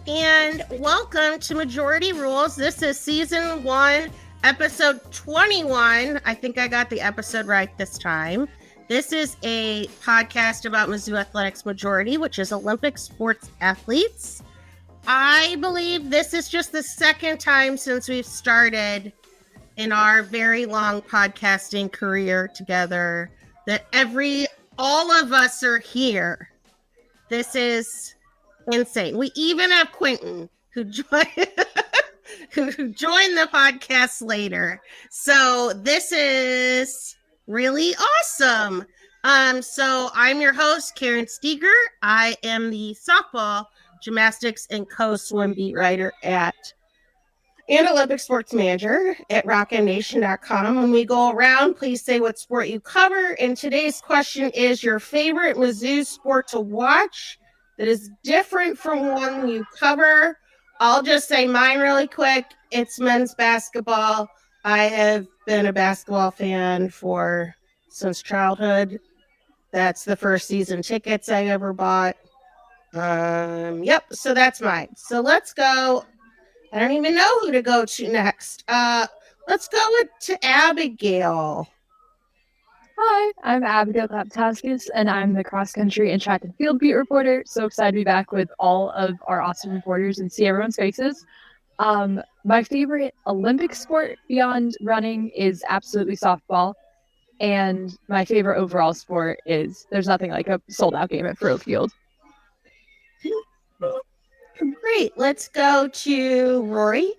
and welcome to Majority Rules. This is season 1, episode 21. I think I got the episode right this time. This is a podcast about Mizzou Athletics Majority, which is Olympic sports athletes. I believe this is just the second time since we've started in our very long podcasting career together that all of us are here. This is insane. We even have Quentin who joined the podcast later. So this is really awesome. So I'm your host, Karen Steger. I am the softball, gymnastics, and co-swim beat writer and Olympic sports manager at rockmnation.com. When we go around, please say what sport you cover. And today's question is your favorite Mizzou sport to watch that is different from one you cover. I'll just say mine really quick. It's men's basketball. I have been a basketball fan since childhood. That's the first season tickets I ever bought. So that's mine. So let's go. I don't even know who to go to next. Let's go to Abigail. Hi, I'm Abigail Laptaskis, and I'm the cross-country and track and field beat reporter. So excited to be back with all of our awesome reporters and see everyone's faces. My favorite Olympic sport beyond running is absolutely softball. And my favorite overall sport is there's nothing like a sold-out game at Pro Field. Great. Let's go to Rory.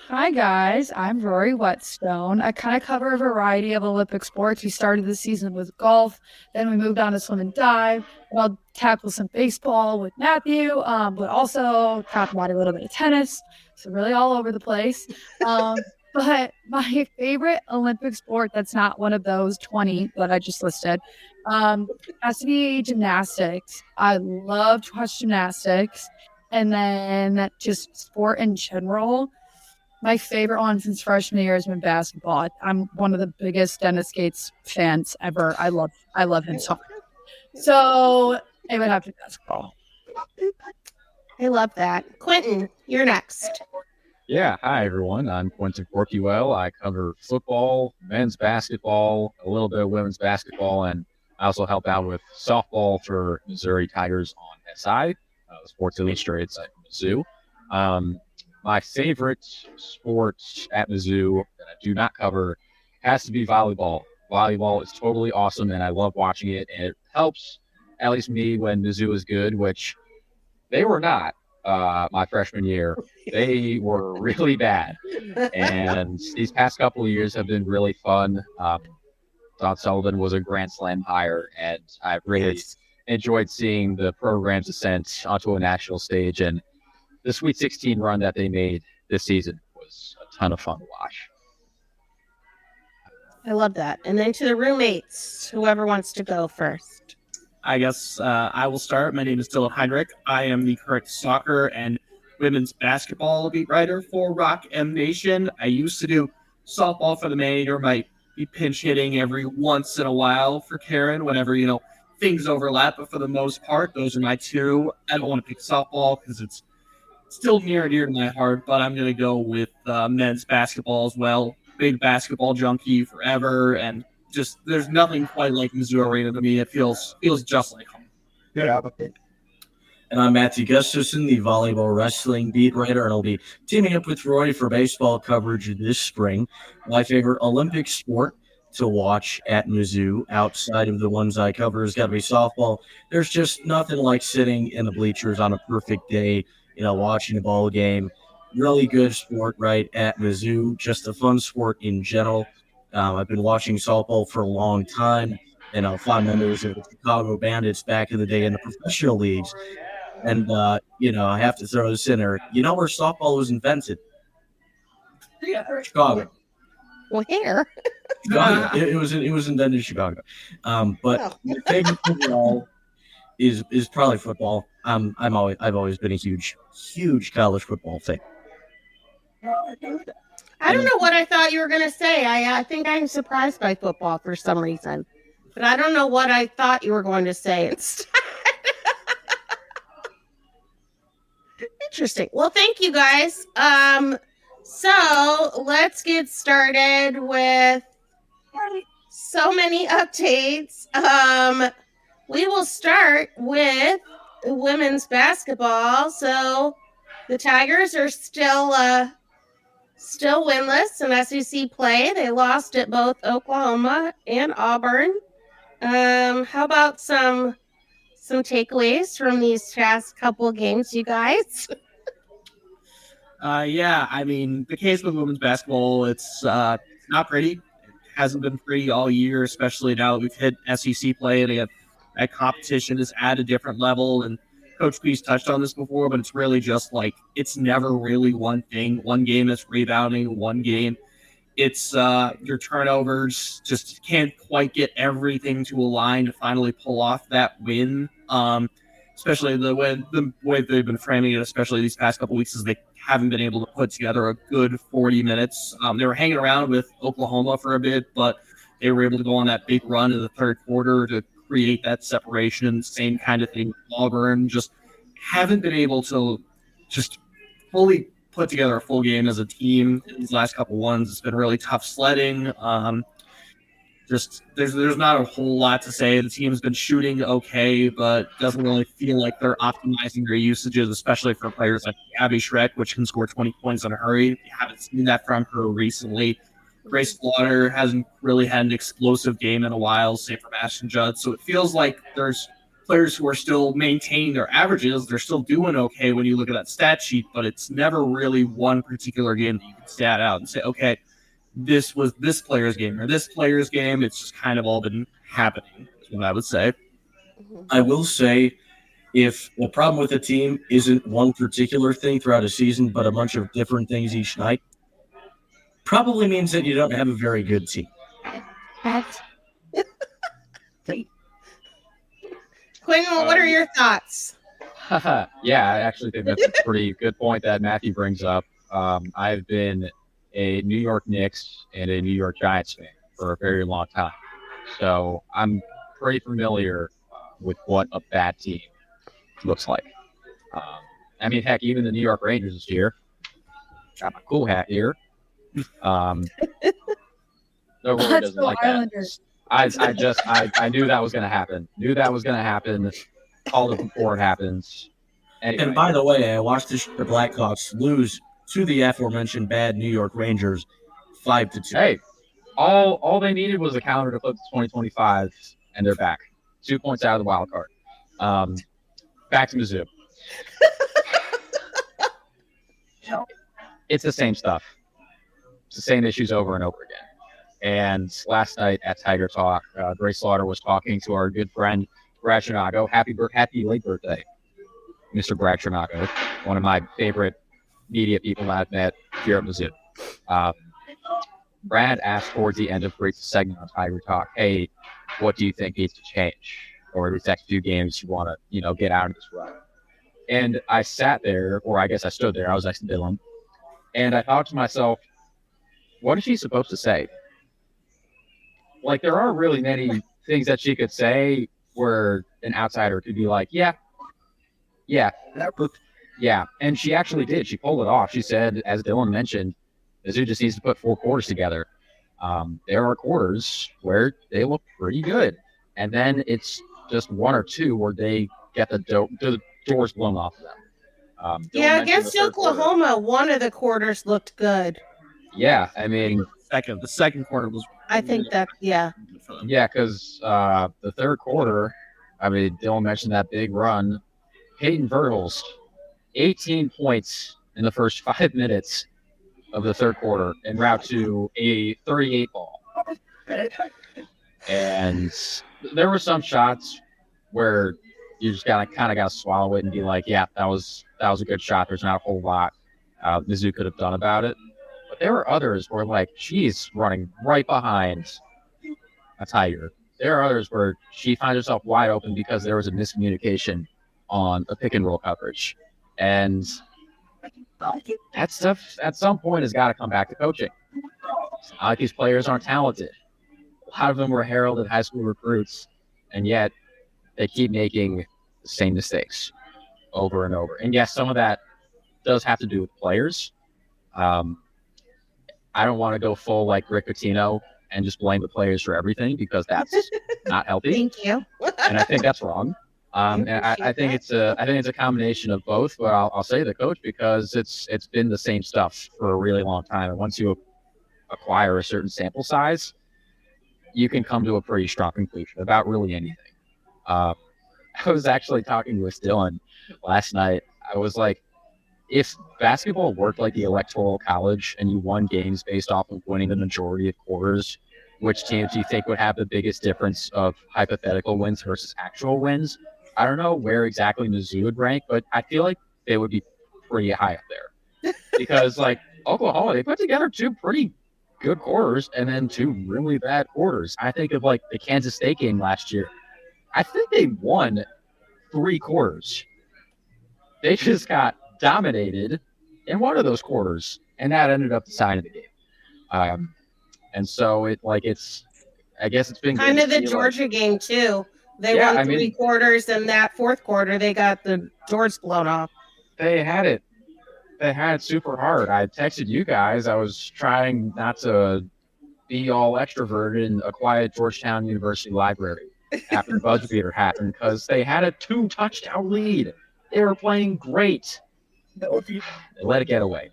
Hi, guys. I'm Rory Whetstone. I kind of cover a variety of Olympic sports. We started the season with golf, then we moved on to swim and dive. And I'll tackle some baseball with Matthew, but also talk about a little bit of tennis. So really all over the place. But my favorite Olympic sport that's not one of those 20 that I just listed has to be gymnastics. I love to watch gymnastics. And then just sport in general. My favorite one since freshman year has been basketball. I'm one of the biggest Dennis Gates fans ever. I love him so much. So I would have to basketball. I love that. Quentin, you're next. Yeah, hi everyone. I'm Quentin Corkywell. I cover football, men's basketball, a little bit of women's basketball, and I also help out with softball for Missouri Tigers on SI, the Sports Illustrated site from Mizzou. My favorite sport at Mizzou that I do not cover has to be volleyball. Volleyball is totally awesome, and I love watching it, and it helps, at least me, when Mizzou is good, which they were not. My freshman year, they were really bad, and these past couple of years have been really fun. Don Sullivan was a Grand Slam hire, and I've really enjoyed seeing the program's ascent onto a national stage, and the Sweet 16 run that they made this season was a ton of fun to watch. I love that. And then to the roommates, whoever wants to go first. I guess I will start. My name is Dylan Heinrich. I am the current soccer and women's basketball beat writer for Rock M Nation. I used to do softball for the manager, might be pinch hitting every once in a while for Karen whenever, things overlap. But for the most part, those are my two. I don't want to pick softball because it's still near and dear to my heart, but I'm going to go with men's basketball as well. Big basketball junkie forever, and just there's nothing quite like Mizzou Arena to me. It feels just like home. Yeah. And I'm Matthew Gustafson, the volleyball wrestling beat writer, and I'll be teaming up with Rory for baseball coverage this spring. My favorite Olympic sport to watch at Mizzou, outside of the ones I cover, has got to be softball. There's just nothing like sitting in the bleachers on a perfect day, watching a ball game. Really good sport right at Mizzou, just a fun sport in general. I've been watching softball for a long time, and fond memories of the Chicago Bandits back in the day in the professional leagues. And, I have to throw this in there. You know where softball was invented? Chicago. Where? Chicago. It was invented in Chicago. But my favorite overall is probably football. I've always been a huge college football fan. I don't know what I thought you were going to say. I think I'm surprised by football for some reason. But I don't know what I thought you were going to say instead. Interesting. Well, thank you guys. So let's get started with so many updates. We will start with women's basketball. So the Tigers are still winless in SEC play. They lost at both Oklahoma and Auburn. How about some takeaways from these past couple of games, you guys? Yeah, I mean, the case with women's basketball, it's not pretty. It hasn't been pretty all year, especially now that we've hit SEC play and that competition is at a different level. And Coach Pease touched on this before, but it's really just like, it's never really one thing. One game is rebounding, one game it's your turnovers, just can't quite get everything to align to finally pull off that win. Especially the way they've been framing it, especially these past couple weeks, is they haven't been able to put together a good 40 minutes. They were hanging around with Oklahoma for a bit, but they were able to go on that big run in the third quarter to create that separation. Same kind of thing with Auburn. Just haven't been able to just fully put together a full game as a team in these last couple ones. It's been really tough sledding. Just there's not a whole lot to say. The team's been shooting okay, but doesn't really feel like they're optimizing their usages, especially for players like Abby Schreck, which can score 20 points in a hurry. You haven't seen that from her recently. Grace Slaughter hasn't really had an explosive game in a while, same for Ashton Judd. So it feels like there's players who are still maintaining their averages. They're still doing okay when you look at that stat sheet, but it's never really one particular game that you can stat out and say, okay, this was this player's game or this player's game. It's just kind of all been happening, is what I would say. I will say, if the problem with the team isn't one particular thing throughout a season, but a bunch of different things each night, probably means that you don't have a very good team. Quentin, what are your thoughts? Yeah, I actually think that's a pretty good point that Matthew brings up. I've been a New York Knicks and a New York Giants fan for a very long time. So I'm pretty familiar with what a bad team looks like. I mean, heck, even the New York Rangers this year. Got my cool hat here. No, Rory doesn't like that. I knew that was going to happen. Called it before it happens. Anyway. And by the way, I watched the Blackhawks lose to the aforementioned bad New York Rangers 5-2. Hey, all they needed was a counter to flip to 2025, and they're back. 2 points out of the wild card. Back to Mizzou. It's the same stuff. It's the same issues over and over again. And last night at Tiger Talk, Grace Slaughter was talking to our good friend Brad Trinago. Happy late birthday, Mr. Brad Trinago, one of my favorite media people I've met here at Mizzou. Brad asked towards the end of Grace's segment on Tiger Talk, hey, what do you think needs to change? Or these next few games you want to, get out of this run? And I sat there, or I guess I stood there, I was next to Dylan, and I thought to myself, what is she supposed to say? Like, there aren't really many things that she could say where an outsider could be like, yeah. And she actually did. She pulled it off. She said, as Dylan mentioned, Mizzou just needs to put 4 quarters together. There are quarters where they look pretty good. And then it's just 1 or 2 where they get the doors blown off of them. Against Oklahoma, one of the quarters looked good. Yeah, I mean, the second quarter was. I think that, yeah. Yeah, because the third quarter, I mean, Dylan mentioned that big run. Peyton Verhulst, 18 points in the first 5 minutes of the third quarter en route to a 38 ball. And there were some shots where you just kind of got to swallow it and be like, yeah, that was a good shot. There's not a whole lot Mizzou could have done about it. But there were others where, like, she's running right behind a Tiger. There are others where she finds herself wide open because there was a miscommunication on a pick and roll coverage. And that stuff at some point has got to come back to coaching. It's not like these players aren't talented. A lot of them were heralded high school recruits, and yet they keep making the same mistakes over and over. And yes, some of that does have to do with players. I don't want to go full like Rick Pitino and just blame the players for everything, because that's not healthy. Thank you. And I think that's wrong. And I think it's a combination of both. But I'll say the coach, because it's been the same stuff for a really long time. And once you acquire a certain sample size, you can come to a pretty strong conclusion about really anything. I was actually talking with Dylan last night. I was like, if basketball worked like the Electoral College and you won games based off of winning the majority of quarters, which teams do you think would have the biggest difference of hypothetical wins versus actual wins? I don't know where exactly Mizzou would rank, but I feel like they would be pretty high up there. Because, like, Oklahoma, they put together 2 pretty good quarters and then 2 really bad quarters. I think of, like, the Kansas State game last year. I think they won 3 quarters. They just got dominated in one of those quarters, and that ended up deciding the game. And so I guess it's been kind of the Georgia game too. They won 3 quarters, and that 4th quarter they got the doors blown off. They had it super hard. I texted you guys. I was trying not to be all extroverted in a quiet Georgetown University library after the buzzer beater happened, because they had a 2-touchdown lead. They were playing great. They let it get away.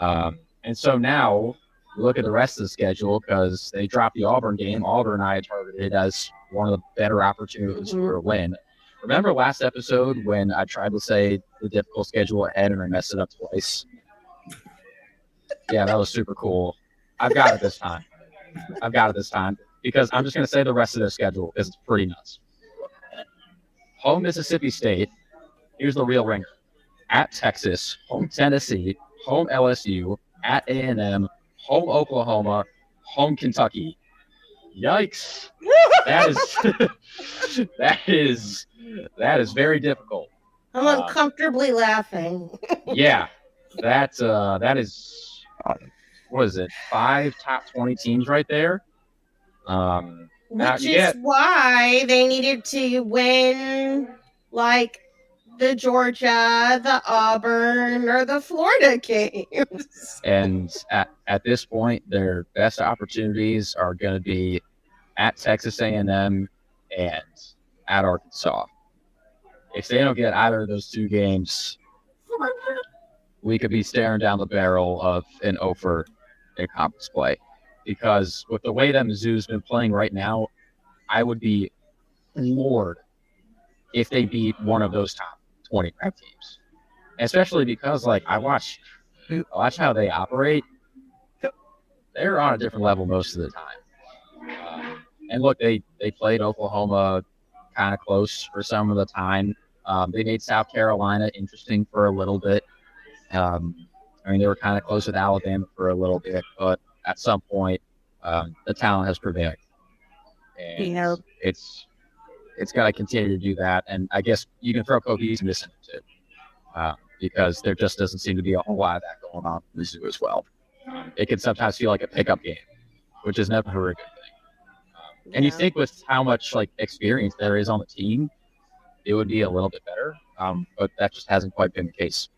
And so now look at the rest of the schedule, because they dropped the Auburn game. Auburn I targeted as one of the better opportunities for a win. Remember last episode when I tried to say the difficult schedule ahead and I messed it up twice? Yeah, that was super cool. I've got it this time. Because I'm just going to say the rest of their schedule is pretty nuts. Home Mississippi State. Here's the real ringer. At Texas, home Tennessee, home LSU, at A&M, home Oklahoma, home Kentucky. Yikes! That is very difficult. I'm uncomfortably laughing. Yeah, that is what is it? 5 top 20 teams right there. Which is why they needed to win, like, the Georgia, the Auburn, or the Florida games. And at this point, their best opportunities are going to be at Texas A&M and at Arkansas. If they don't get either of those 2 games, we could be staring down the barrel of an over in conference play. Because with the way that Mizzou's been playing right now, I would be floored if they beat one of those top 20 ranked teams, especially because, like, I watch how they operate. They're on a different level most of the time. And look, they played Oklahoma kind of close for some of the time. They made South Carolina interesting for a little bit. They were kind of close with Alabama for a little bit, but at some point, the talent has prevailed. And it's got to continue to do that. And I guess you can throw cohesiveness in it too, because there just doesn't seem to be a whole lot of that going on in Mizzou as well. It can sometimes feel like a pickup game, which is never a good thing. And you think with how much like experience there is on the team, it would be a little bit better, but that just hasn't quite been the case.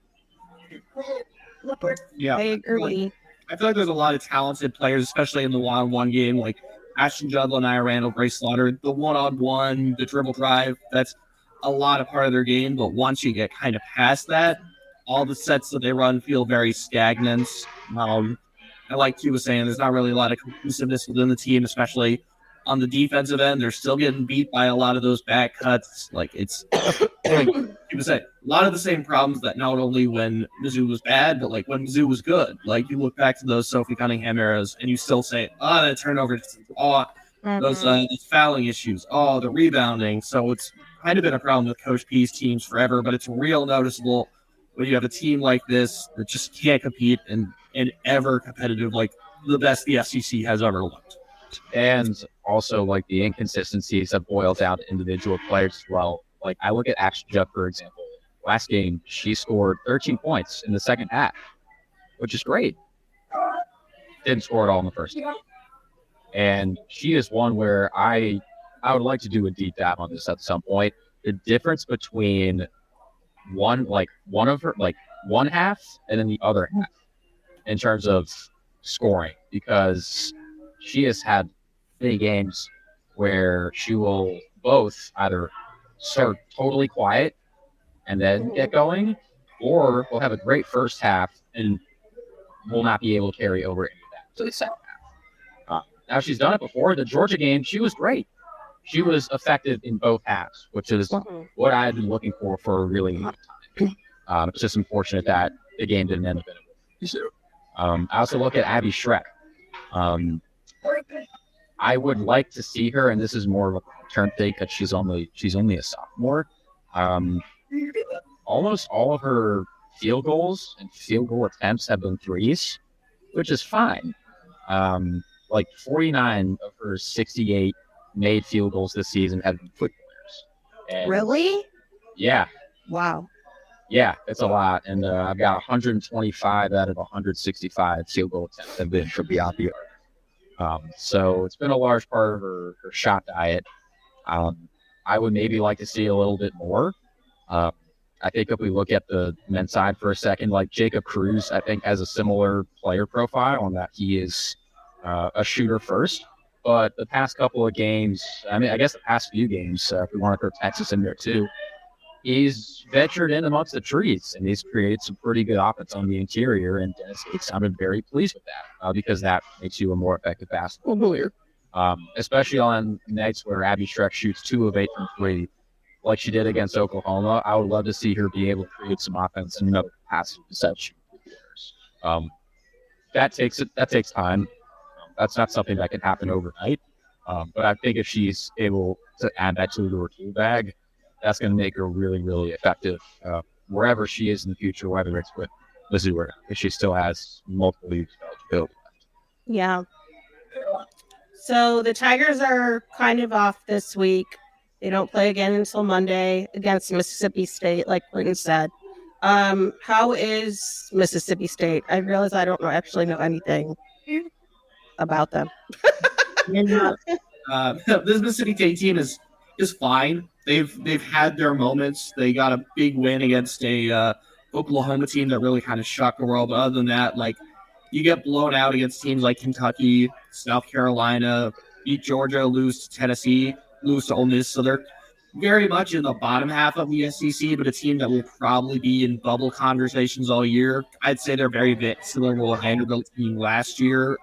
Yeah, I agree. I feel like there's a lot of talented players, especially in the one-on-one game, like Ashton Judlin, and Nia Randall, Grace Slaughter, the one-on-one, the dribble drive. That's a lot of part of their game. But once you get kind of past that, all the sets that they run feel very stagnant. And like you was saying, there's not really a lot of cohesiveness within the team, especially on the defensive end. They're still getting beat by a lot of those back cuts. Like, it's like you say, a lot of the same problems that not only when Mizzou was bad, but like when Mizzou was good. Like, you look back to those Sophie Cunningham eras, and you still say, that turnover, those fouling issues, the rebounding. So it's kind of been a problem with Coach P's teams forever, but it's real noticeable when you have a team like this that just can't compete and ever competitive like the best the SEC has ever looked. And also, like, the inconsistencies that boil down to individual players as well. Like, I look at Ashton Judd, for example. Last game, she scored 13 points in the second half, which is great. Didn't score at all in the first half. And she is one where I would like to do a deep dive on this at some point. The difference between one of her, like, one half and then the other half in terms of scoring, because she has had many games where she will both either start totally quiet and then get going, or we'll have a great first half and will not be able to carry over into that to the second half. Now, she's done it before. The Georgia game, she was great. She was effective in both halves, which is what I had been looking for a really long time. It's just unfortunate that the game didn't end up in it. I also look at Abby Schreck. I would like to see her, and this is more of a term thing because she's only a sophomore. Almost all of her field goals and field goal attempts have been threes, which is fine. Like 49 of her 68 made field goals this season have been footballers. Really? Yeah. Wow. Yeah, it's a lot. And I've got 125 out of 165 field goal attempts have been from beyond the arc. So it's been a large part of her shot diet. I would maybe like to see a little bit more. I think if we look at the men's side for a second, like Jacob Cruz, I think has a similar player profile on that he is a shooter first. But the past couple of games, I guess the past few games, if we want to throw Texas in there too, he's ventured in amongst the trees and he's created some pretty good offense on the interior. And Dennis Gates sounded very pleased with that because that makes you a more effective basketball player, especially on nights where Abby Schreck shoots 2 of 8 from 3, like she did against Oklahoma. I would love to see her be able to create some offense in another capacity besides shooting. That takes time. That's not something that can happen overnight. But I think if she's able to add that to her tool bag, that's going to make her really, really effective wherever she is in the future, whether it's with Mizzou or not, because she still has multiple leagues eligibility left. Yeah. So the Tigers are kind of off this week. They don't play again until Monday against Mississippi State, like Quentin said. How is Mississippi State? I realize I don't actually know anything about them. This Mississippi State team is fine. They've had their moments. They got a big win against a Oklahoma team that really kind of shocked the world. But other than that, like, you get blown out against teams like Kentucky, South Carolina, beat Georgia, lose to Tennessee, lose to Ole Miss. So they're very much in the bottom half of the SEC, but a team that will probably be in bubble conversations all year. I'd say they're very similar to what Vanderbilt team last year.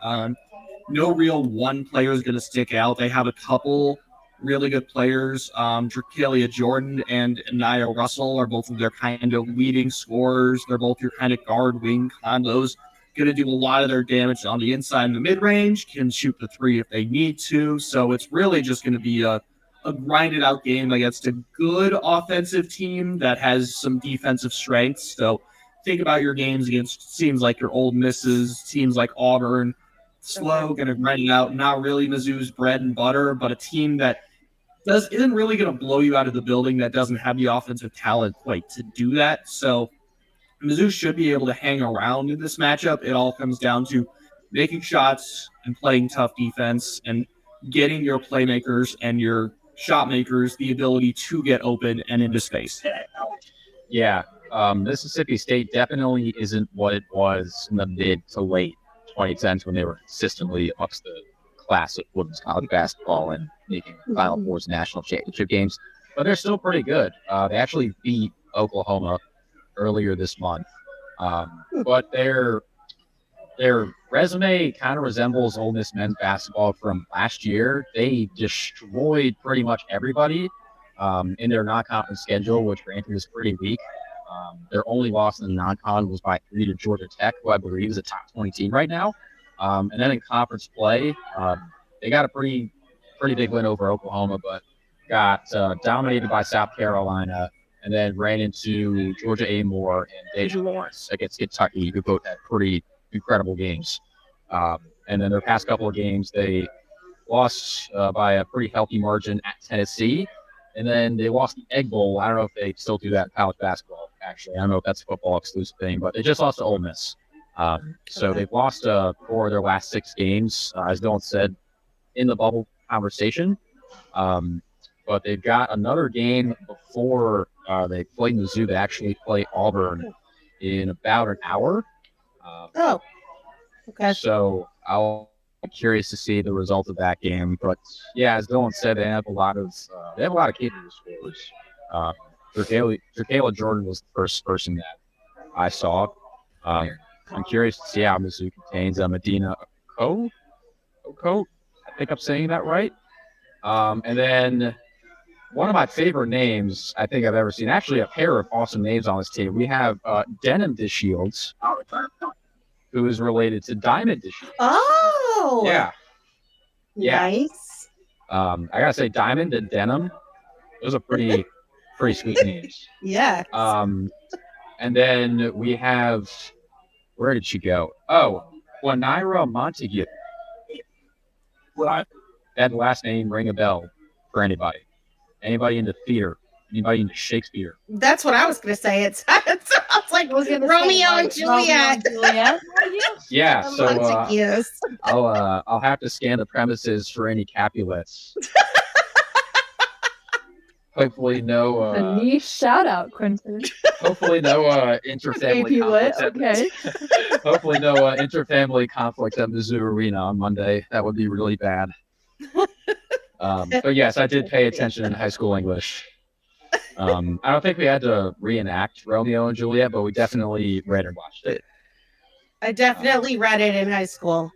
No real one player is going to stick out. They have a couple really good players. Drakelia Jordan and Nia Russell are both of their kind of leading scorers. They're both your kind of guard wing combos. Going to do a lot of their damage on the inside and the mid-range, can shoot the 3 if they need to. So it's really just going to be a grinded out game against a good offensive team that has some defensive strengths. So think about your games against teams like your Ole Misses, teams like Auburn. Slow, going to grind it out. Not really Mizzou's bread and butter, but a team that isn't really going to blow you out of the building, that doesn't have the offensive talent quite to do that. So Mizzou should be able to hang around in this matchup. It all comes down to making shots and playing tough defense and getting your playmakers and your shot makers the ability to get open and into space. Yeah, Mississippi State definitely isn't what it was in the mid to late 2010s when they were consistently amongst the class of women's college basketball and making Final Fours national championship games. But they're still pretty good. They actually beat Oklahoma earlier this month. But their resume kind of resembles Ole Miss men's basketball from last year. They destroyed pretty much everybody in their non-conference schedule, which granted is pretty weak. Their only loss in the non-con was by 3 to Georgia Tech, who I believe is a top 20 team right now. And then in conference play, they got a pretty big win over Oklahoma, but got dominated by South Carolina, and then ran into Georgia A-Moore and Deja Lawrence against Kentucky, who both had pretty incredible games. And then their past couple of games, they lost by a pretty healthy margin at Tennessee. And then they lost the Egg Bowl. I don't know if they still do that in college basketball, actually. I don't know if that's a football exclusive thing, but they just lost to Ole Miss. So they've lost 4 of their last 6 games, as Dylan said, in the bubble conversation. But they've got another game before they play Mizzou. They actually play Auburn in about an hour. Oh, okay. So I'll be curious to see the result of that game. But yeah, as Dylan said, they have a lot of capable scorers. Jacayla Jordon was the first person that I saw. I'm curious to see how Mizzou contains Medina Oko. I think I'm saying that right. And then one of my favorite names I think I've ever seen, actually a pair of awesome names on this team. We have Denim DeShields, who is related to Diamond DeShields. Oh, Yeah. Nice. I gotta say, Diamond and Denim, those are pretty sweet names. Yeah. And then we have, where did she go? Oh, Juanira Montague. That last name ring a bell for anybody. Anybody into theater? Anybody into Shakespeare? That's what I was going to say. It sounds like Romeo and Juliet. Yeah, so Montagues. I'll have to scan the premises for any Capulets. Hopefully no. A niche shout out, Quentin. Hopefully no interfamily conflicts. Okay. Hopefully no interfamily conflicts at Mizzou Arena on Monday. That would be really bad. But yes, I did pay attention in high school English. I don't think we had to reenact Romeo and Juliet, but we definitely read and watched it. I definitely read it in high school.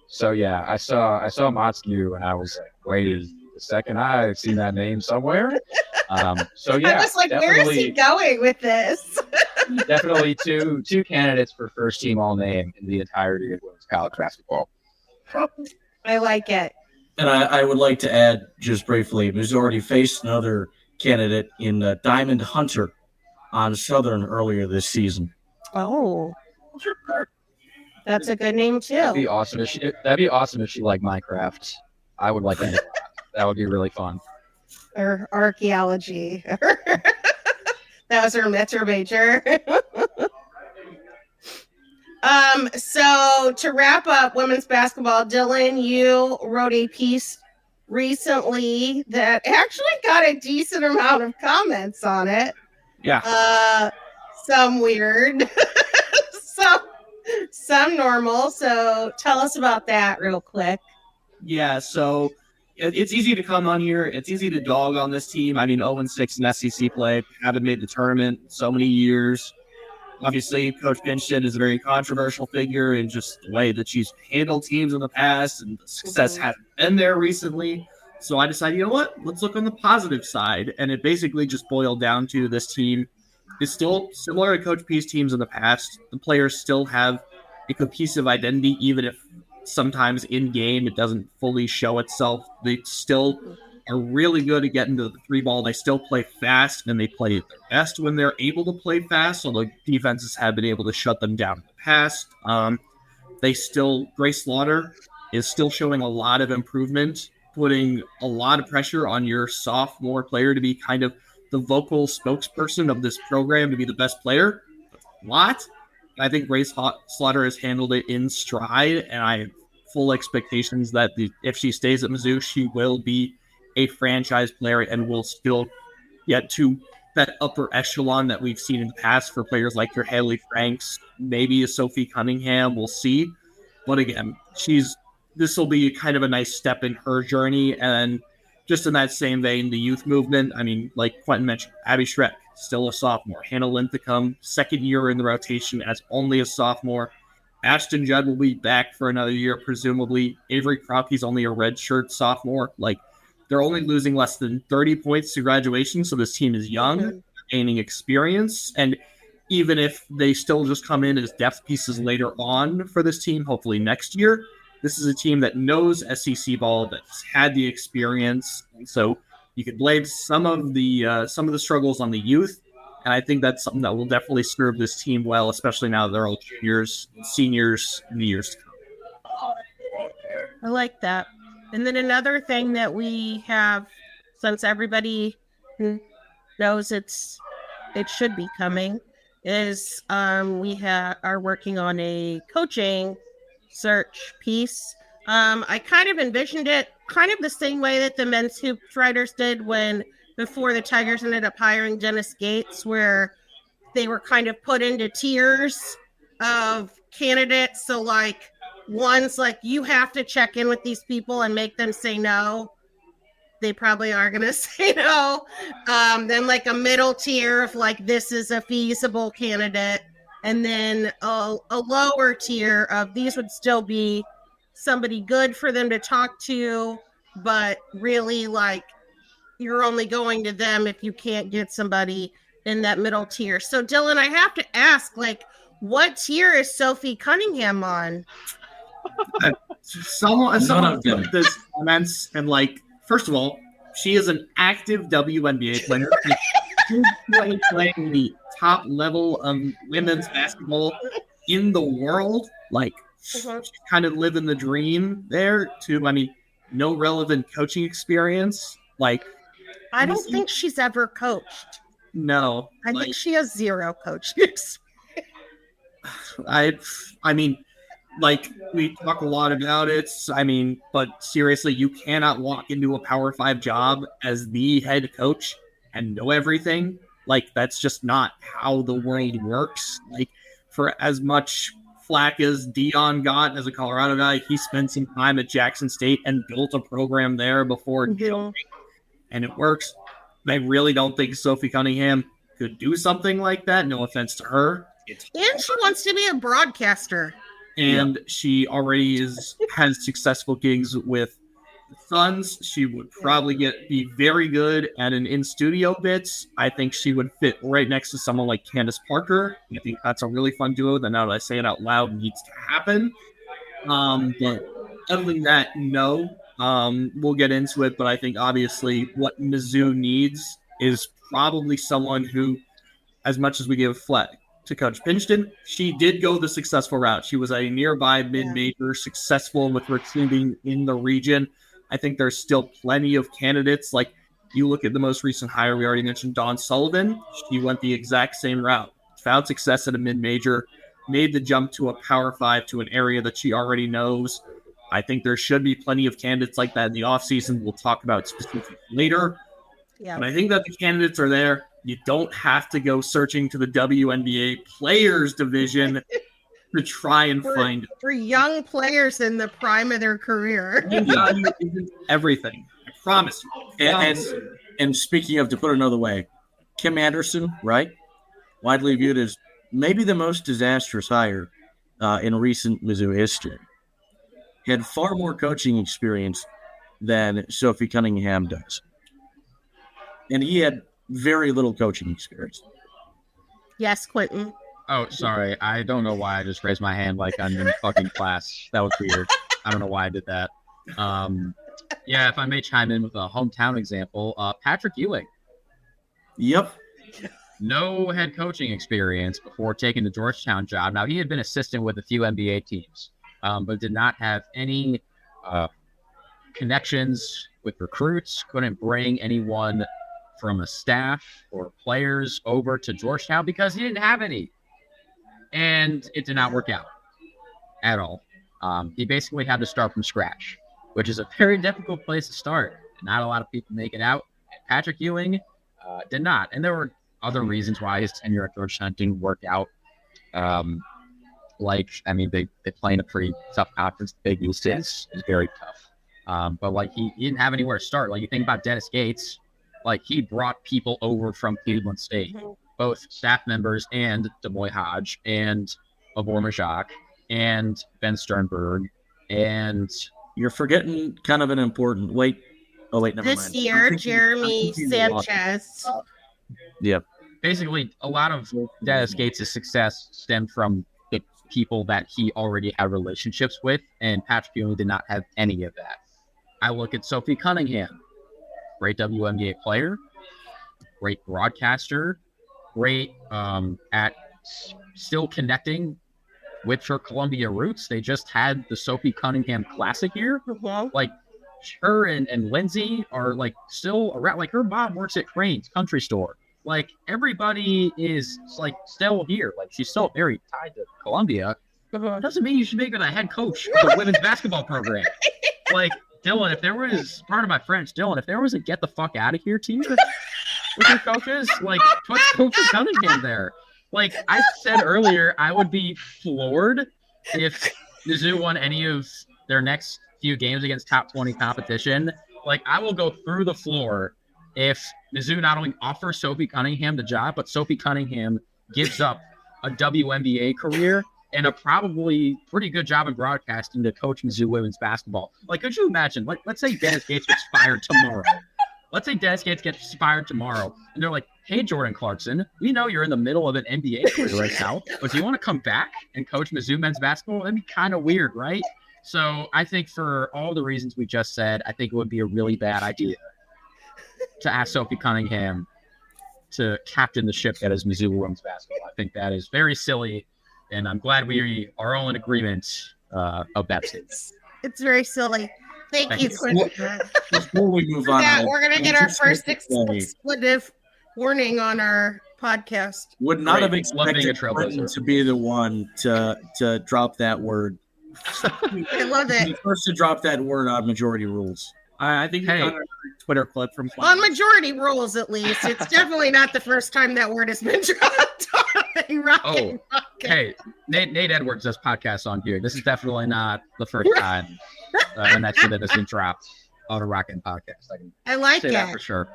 So yeah, I saw Montague and I was like, wait a second, I've seen that name somewhere. So yeah, I was like, where is he going with this? Definitely two candidates for first team all name in the entirety of women's college basketball. I like it. And I would like to add just briefly, Mizzou already faced another candidate in Diamond Hunter on Southern earlier this season. Oh, that's a good name too. That'd be awesome if she liked Minecraft. I would like that. That would be really fun. Or archaeology. That was her major. So to wrap up women's basketball, Dylan, you wrote a piece recently that actually got a decent amount of comments on it. Yeah. Some weird, some normal. So tell us about that real quick. Yeah, so it's easy to come on here. It's easy to dog on this team. I mean, 0-6 in SEC play, haven't made the tournament so many years. Obviously, Coach Pinston is a very controversial figure in just the way that she's handled teams in the past, and the success hasn't been there recently. So I decided, you know what? Let's look on the positive side. And it basically just boiled down to this team is still similar to Coach P's teams in the past. The players still have a cohesive identity, even if sometimes in game it doesn't fully show itself. They still are really good at getting to the three ball. They still play fast, and they play their best when they're able to play fast, although defenses have been able to shut them down in the past. Grace Slaughter is still showing a lot of improvement, putting a lot of pressure on your sophomore player to be kind of the vocal spokesperson of this program, to be the best player. I think Grace Slaughter has handled it in stride, and I have full expectations that if she stays at Mizzou, she will be a franchise player and will still get to that upper echelon that we've seen in the past for players like your Haley Franks, maybe a Sophie Cunningham. We'll see. But again, this will be kind of a nice step in her journey. And just in that same vein, the youth movement, I mean, like Quentin mentioned, Abby Schreck, still a sophomore. Hannah Linthicum, second year in the rotation as only a sophomore. Ashton Judd will be back for another year, presumably. Avery Krauke's only a redshirt sophomore. They're only losing less than 30 points to graduation, so this team is young, gaining experience. And even if they still just come in as depth pieces later on for this team, hopefully next year, this is a team that knows SEC ball, that's had the experience. And so you could blame some of the struggles on the youth, and I think that's something that will definitely serve this team well, especially now that they're all juniors and seniors in the years to come. I like that. And then another thing that we have, since everybody knows it should be coming, is we are working on a coaching search piece. I kind of envisioned it kind of the same way that the men's hoops writers did before the Tigers ended up hiring Dennis Gates, where they were kind of put into tiers of candidates. So like one's like, you have to check in with these people and make them say no. They probably are going to say no. Then like a middle tier of like, this is a feasible candidate. And then a lower tier of these would still be somebody good for them to talk to, but really like you're only going to them if you can't get somebody in that middle tier. So Dylan, I have to ask, like, what tier is Sophie Cunningham on? Someone put this comments and like, first of all, she is an active WNBA player. She's playing the top level of women's basketball in the world. Like, she's kind of living the dream there too. I mean, no relevant coaching experience. Like, I don't think she's ever coached. No. I think she has zero coaching experience. I mean, like, we talk a lot about it. I mean, but seriously, you cannot walk into a Power 5 job as the head coach and know everything. Like, that's just not how the world works. Like, for as much flack as Dion got as a Colorado guy, he spent some time at Jackson State and built a program there before joining, and it works. I really don't think Sophie Cunningham could do something like that. No offense to her. And she wants to be a broadcaster. And she already has successful gigs with the Suns. She would probably be very good at an in-studio bits. I think she would fit right next to someone like Candace Parker. I think that's a really fun duo that, now that I say it out loud, needs to happen. But other than that, no. We'll get into it, but I think obviously what Mizzou needs is probably someone who, as much as we give flack to Coach Pinchton, she did go the successful route. She was a nearby mid-major, successful with recruiting in the region. I think there's still plenty of candidates. Like, you look at the most recent hire, we already mentioned Dawn Sullivan. She went the exact same route, found success at a mid-major, made the jump to a Power 5 to an area that she already knows. I think there should be plenty of candidates like that in the offseason. We'll talk about specifically later. Yeah. But I think that the candidates are there. You don't have to go searching to the WNBA players division to try and find it. For young players in the prime of their career. Everything. I promise you. And speaking of, to put it another way, Kim Anderson, right? Widely viewed as maybe the most disastrous hire in recent Mizzou history. Had far more coaching experience than Sophie Cunningham does. And he had very little coaching experience. Yes, Quentin. Oh, sorry. I don't know why I just raised my hand like I'm in fucking class. That was weird. I don't know why I did that. Yeah, if I may chime in with a hometown example, Patrick Ewing. Yep. No head coaching experience before taking the Georgetown job. Now, he had been assistant with a few NBA teams, but did not have any connections with recruits, couldn't bring anyone from a staff or players over to Georgetown because he didn't have any. And it did not work out at all. He basically had to start from scratch, which is a very difficult place to start. Not a lot of people make it out. Patrick Ewing did not. And there were other reasons why his tenure at Georgetown didn't work out. They play in a pretty tough conference. Big East is very tough. But like he didn't have anywhere to start. Like you think about Dennis Gates, like he brought people over from Cleveland State, both staff members and DeMoy Hodge and Avor Majak and Ben Sternberg. And you're forgetting kind of an important never mind. This year, Jeremy Sanchez. Yep. Basically, a lot of Dennis Gates' success stemmed from the people that he already had relationships with, and Patrick Ewing did not have any of that. I look at Sophie Cunningham, great WNBA player, great broadcaster, great at still connecting with her Columbia roots. They just had the Sophie Cunningham Classic here. Like her and Lindsay are like still around. Like her mom works at Crane's Country Store. Like everybody is like still here. Like she's still very tied to Columbia. Doesn't mean you should make her the head coach of the women's basketball program. Like Dylan, if there was, pardon my French, Dylan, if there was a get the fuck out of here team with your coaches, like put Coach Cunningham there. Like I said earlier, I would be floored if Mizzou won any of their next few games against top 20 competition. Like I will go through the floor if Mizzou not only offers Sophie Cunningham the job, but Sophie Cunningham gives up a WNBA career and a probably pretty good job in broadcasting to coach Mizzou women's basketball. Like, could you imagine? Like, let's say Dennis Gates gets fired tomorrow. And they're like, hey, Jordan Clarkson, we know you're in the middle of an NBA career right now, but do you want to come back and coach Mizzou men's basketball? That'd be kind of weird, right? So I think for all the reasons we just said, I think it would be a really bad idea to ask Sophie Cunningham to captain the ship that is Mizzou women's basketball. I think that is very silly, and I'm glad we are all in agreement of that statement. It's very silly. Thank you, Quentin. Before we move on, We're going to get our first expletive warning on our podcast. Would not have Loving expected a trailblazer. Quentin to be the one to drop that word. I love The it. first to drop that word on Majority Rules. I think Hey. on a Twitter clip from On majority rules, at least. It's definitely not the first time that word has been dropped on a rocket. Hey, Nate Edwards does podcasts on here. This is definitely not the first time and that shit that has been dropped on a Rockin' podcast. I can I like say that for it. sure.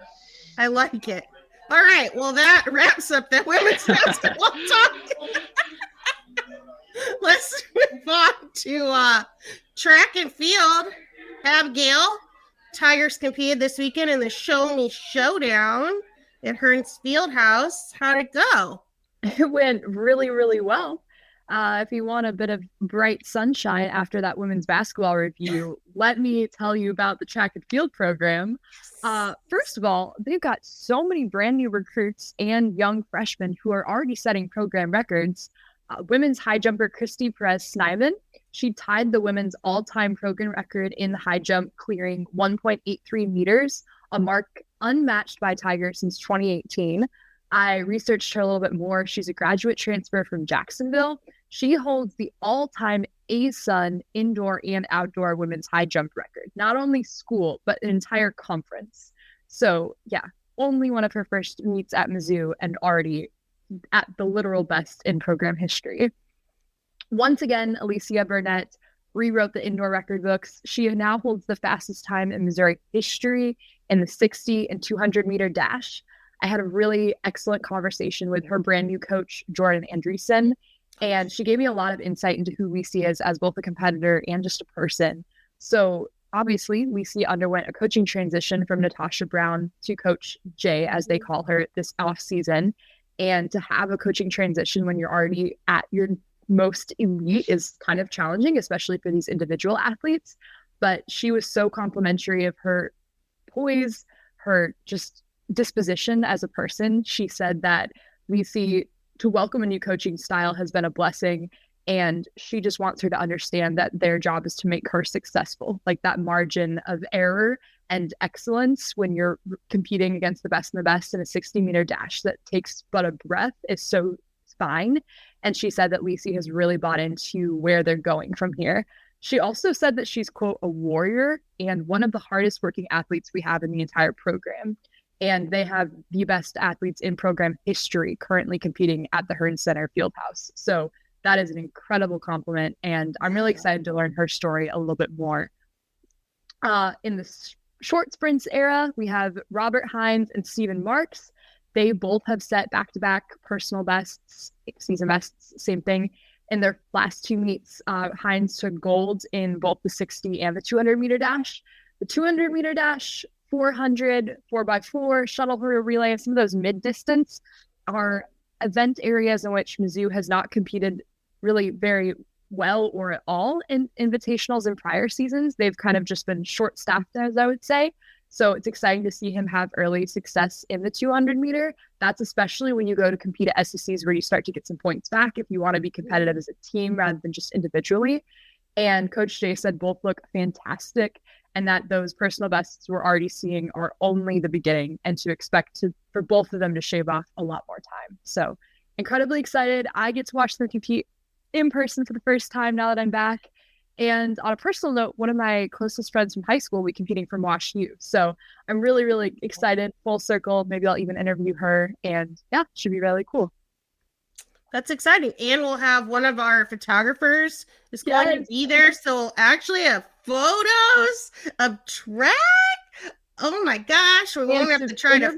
I like it. All right. Well, that wraps up that women's basketball talk. Let's move on to track and field. Abigail, Tigers competed this weekend in the Show Me Showdown at Hearnes Fieldhouse. How'd it go? It went really, really well. If you want a bit of bright sunshine after that women's basketball review, let me tell you about the track and field program. First of all, they've got so many brand new recruits and young freshmen who are already setting program records. Women's high jumper Christy Perez-Snyman, she tied the women's all-time program record in the high jump, clearing 1.83 meters, a mark unmatched by Tiger since 2018. I researched her a little bit more. She's a graduate transfer from Jacksonville. She holds the all-time ASUN indoor and outdoor women's high jump record, not only school, but an entire conference. So yeah, only one of her first meets at Mizzou and already at the literal best in program history. Once again, Alicia Burnett rewrote the indoor record books. She now holds the fastest time in Missouri history in the 60 and 200 meter dash. I had a really excellent conversation with her brand new coach, Jordon Andreassen, and she gave me a lot of insight into who Lisi is as both a competitor and just a person. So obviously, Lisi underwent a coaching transition from Natasha Brown to Coach J, as they call her, this off season. And to have a coaching transition when you're already at your most elite is kind of challenging, especially for these individual athletes. But she was so complimentary of her poise, her just disposition as a person. She said that Lisi, to welcome a new coaching style has been a blessing, and she just wants her to understand that their job is to make her successful. Like that margin of error and excellence when you're competing against the best and the best in a 60-meter dash that takes but a breath is so fine. And she said that Lisi has really bought into where they're going from here. She also said that she's, quote, a warrior and one of the hardest working athletes we have in the entire program. And they have the best athletes in program history currently competing at the Hearnes Center Fieldhouse. So that is an incredible compliment. And I'm really excited to learn her story a little bit more. In the short sprints era, we have Robert Hearnes and Steven Marks. They both have set back-to-back personal bests, season bests, same thing. In their last two meets, Hearnes took gold in both the 60 and the 200-meter dash. The 200-meter dash, 400, 4x4, shuttle hurdle relay, and some of those mid-distance are event areas in which Mizzou has not competed really very well or at all in invitationals in prior seasons. They've kind of just been short-staffed, as I would say. So it's exciting to see him have early success in the 200 meter. That's especially when you go to compete at SECs where you start to get some points back if you want to be competitive as a team rather than just individually. And Coach Jay said both look fantastic and that those personal bests we're already seeing are only the beginning and to expect for both of them to shave off a lot more time. So incredibly excited. I get to watch them compete in person for the first time now that I'm back. And on a personal note, one of my closest friends from high will be competing for Wash U. So I'm really, really excited. Full circle. Maybe I'll even interview her. And yeah, should be really cool. That's exciting. And we'll have one of our photographers is going to be there. So we'll actually have photos of track. Oh my gosh. We won't have to try to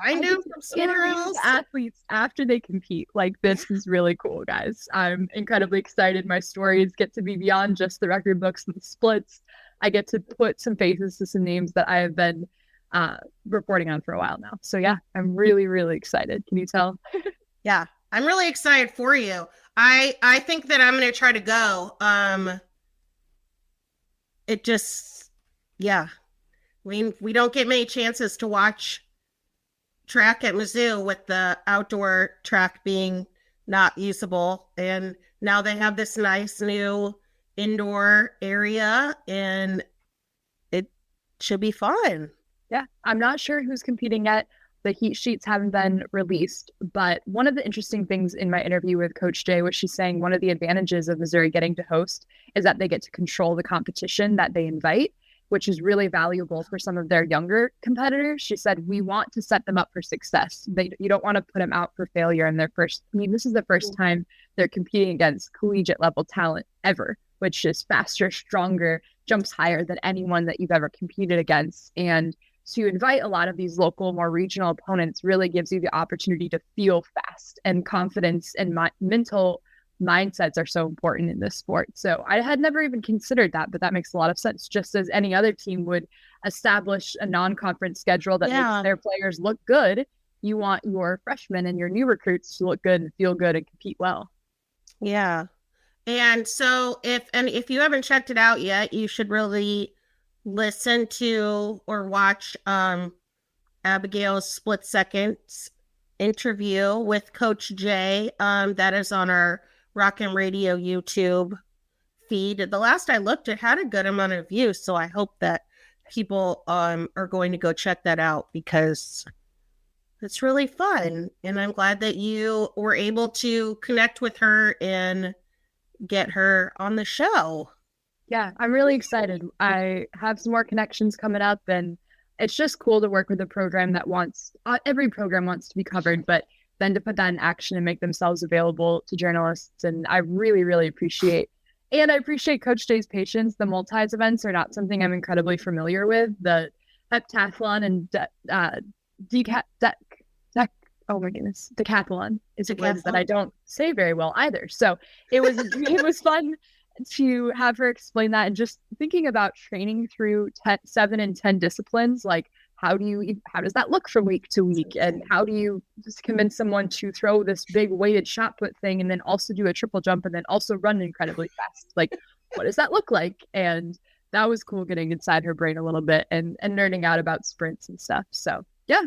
find him from somewhere else. Athletes after they compete. Like, this is really cool, guys. I'm incredibly excited. My stories get to be beyond just the record books and the splits. I get to put some faces to some names that I have been reporting on for a while now. So yeah, I'm really, really excited. Can you tell? Yeah, I'm really excited for you. I think that I'm going to try to go. It just, yeah. We don't get many chances to watch track at Mizzou with the outdoor track being not usable. And now they have this nice new indoor area, and it should be fun. Yeah, I'm not sure who's competing yet. The heat sheets haven't been released, but one of the interesting things in my interview with Coach Jay was she's saying one of the advantages of Missouri getting to host is that they get to control the competition that they invite, which is really valuable for some of their younger competitors. She said, we want to set them up for success. You don't want to put them out for failure in their first, this is the first time they're competing against collegiate level talent ever, which is faster, stronger, jumps higher than anyone that you've ever competed against. And to invite a lot of these local, more regional opponents really gives you the opportunity to feel fast, and confidence and mental mindsets are so important in this sport. So I had never even considered that, but that makes a lot of sense. Just as any other team would establish a non-conference schedule that makes their players look good, you want your freshmen and your new recruits to look good and feel good and compete well. Yeah. And so if you haven't checked it out yet, you should really listen to or watch Abigail's split seconds interview with Coach Jay. That is on our Rock and Radio YouTube feed. The last I looked, it had a good amount of views, so I hope that people are going to go check that out because it's really fun. And I'm glad that you were able to connect with her and get her on the show. Yeah, I'm really excited. I have some more connections coming up, and it's just cool to work with a program that every program wants to be covered, but then to put that in action and make themselves available to journalists. And I really, really appreciate Coach Jay's patience. The multis events are not something I'm incredibly familiar with. The heptathlon and decathlon is a word that I don't say very well either. So it was fun to have her explain that, and just thinking about training through 7 and 10 disciplines, like how does that look from week to week, and how do you just convince someone to throw this big weighted shot put thing and then also do a triple jump and then also run incredibly fast? Like, what does that look like? And that was cool, getting inside her brain a little bit and nerding out about sprints and stuff. So yeah,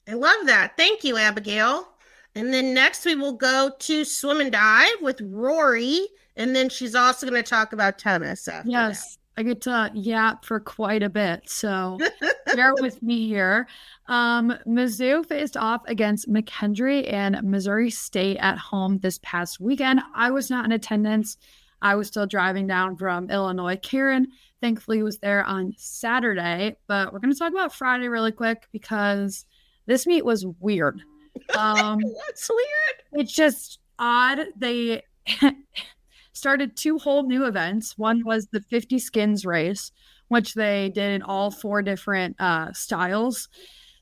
I love that. Thank you, Abigail. And then next we will go to swim and dive with Rory. And then she's also going to talk about tennis after that. I get to yap for quite a bit, so bear with me here. Mizzou faced off against McKendree and Missouri State at home this past weekend. I was not in attendance. I was still driving down from Illinois. Karen, thankfully, was there on Saturday, but we're going to talk about Friday really quick because this meet was weird. What's weird? It's just odd. They started 2 whole new events. One was the 50 skins race, which they did in all 4 different styles.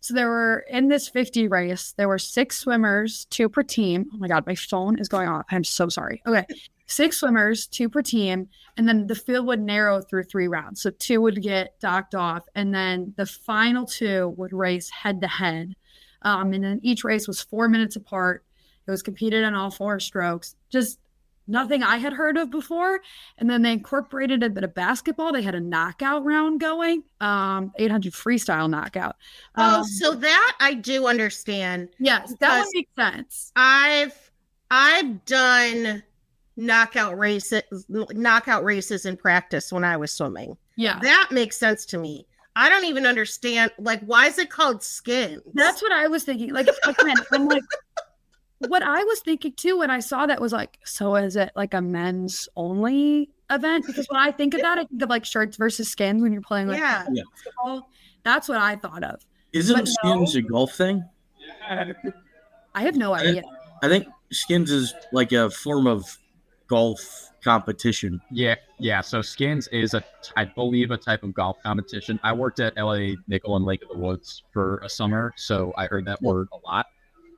So there were, in this 50 race, there were 6 swimmers, 2 per team. Oh my God, my phone is going off. I'm so sorry. Okay. 6 swimmers, 2 per team. And then the field would narrow through 3 rounds. So 2 would get docked off. And then the final 2 would race head to head. And then each race was 4 minutes apart. It was competed in all 4 strokes. Just nothing I had heard of before. And then they incorporated a bit of basketball. They had a knockout round going, 800 freestyle knockout. So that I do understand. Yes, that would make sense. I've done knockout races in practice when I was swimming. Yeah. That makes sense to me. I don't even understand, like, why is it called skins? That's what I was thinking. Like, I'm like, what I was thinking too when I saw that was like, so is it like a men's only event? Because when I think of that, I think of like shirts versus skins when you're playing like basketball. That's what I thought of. Isn't skins a golf thing? I have no idea. I think skins is like a form of golf competition. Yeah. So skins is I believe, a type of golf competition. I worked at LA Nickel and Lake of the Woods for a summer, so I heard that word a lot.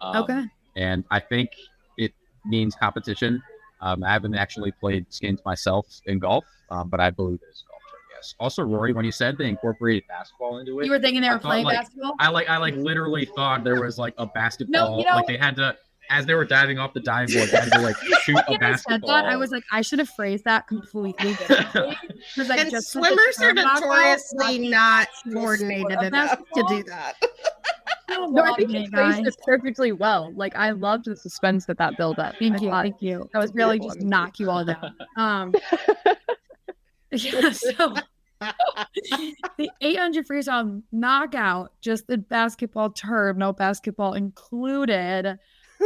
Okay. And I think it means competition. I haven't actually played skins myself in golf, but I believe it is golf. Yes. Also, Rory, when you said they incorporated basketball into it, You were thinking they were playing like, basketball? I literally thought there was like a basketball. No, like they had to, as they were diving off the diving board, they had to like shoot a When I said basketball. that, I was like, I should have phrased that completely differently. And swimmers are notoriously not coordinated enough to do that. No, I think you phrased it perfectly well. Like, I loved the suspense that built up. Thank you. That was really just knock you all down. Yeah, so the 800 freestyle knockout, just the basketball term, no basketball included,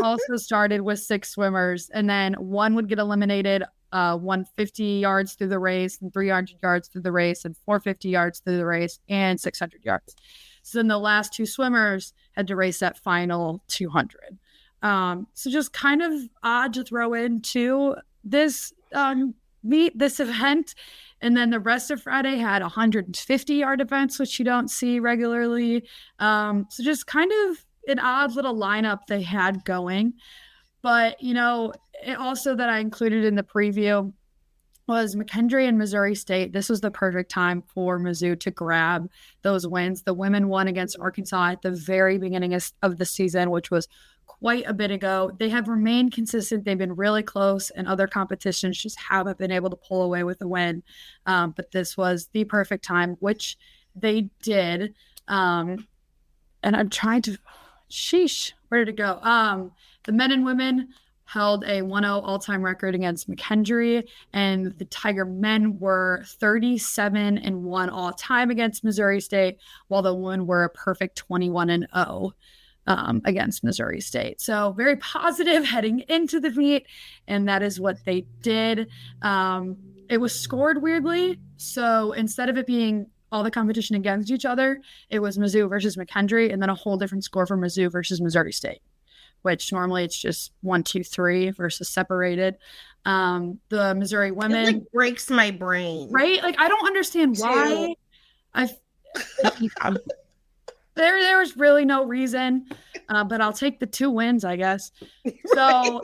also started with 6 swimmers, and then one would get eliminated 150 yards through the race, and 300 yards through the race, and 450 yards through the race, and 600 yards. So then the last 2 swimmers had to race that final 200. So just kind of odd to throw into this this event. And then the rest of Friday had 150-yard events, which you don't see regularly. So just kind of an odd little lineup they had going. But, it also that I included in the preview was McKendree and Missouri State. This was the perfect time for Mizzou to grab those wins. The women won against Arkansas at the very beginning of the season, which was quite a bit ago. They have remained consistent. They've been really close, and other competitions just haven't been able to pull away with a win. But this was the perfect time, which they did. And I'm trying to, where did it go? The men and women held a 1-0 all-time record against McKendree, and the Tiger men were 37-1 all-time against Missouri State, while the women were a perfect 21-0 against Missouri State. So very positive heading into the meet, and that is what they did. It was scored weirdly, so instead of it being all the competition against each other, it was Mizzou versus McKendree, and then a whole different score for Mizzou versus Missouri State, which normally it's just 1, 2, 3 versus separated. The Missouri women, it breaks my brain, right? Like, I don't understand why. There was really no reason, but I'll take the 2 wins, I guess. So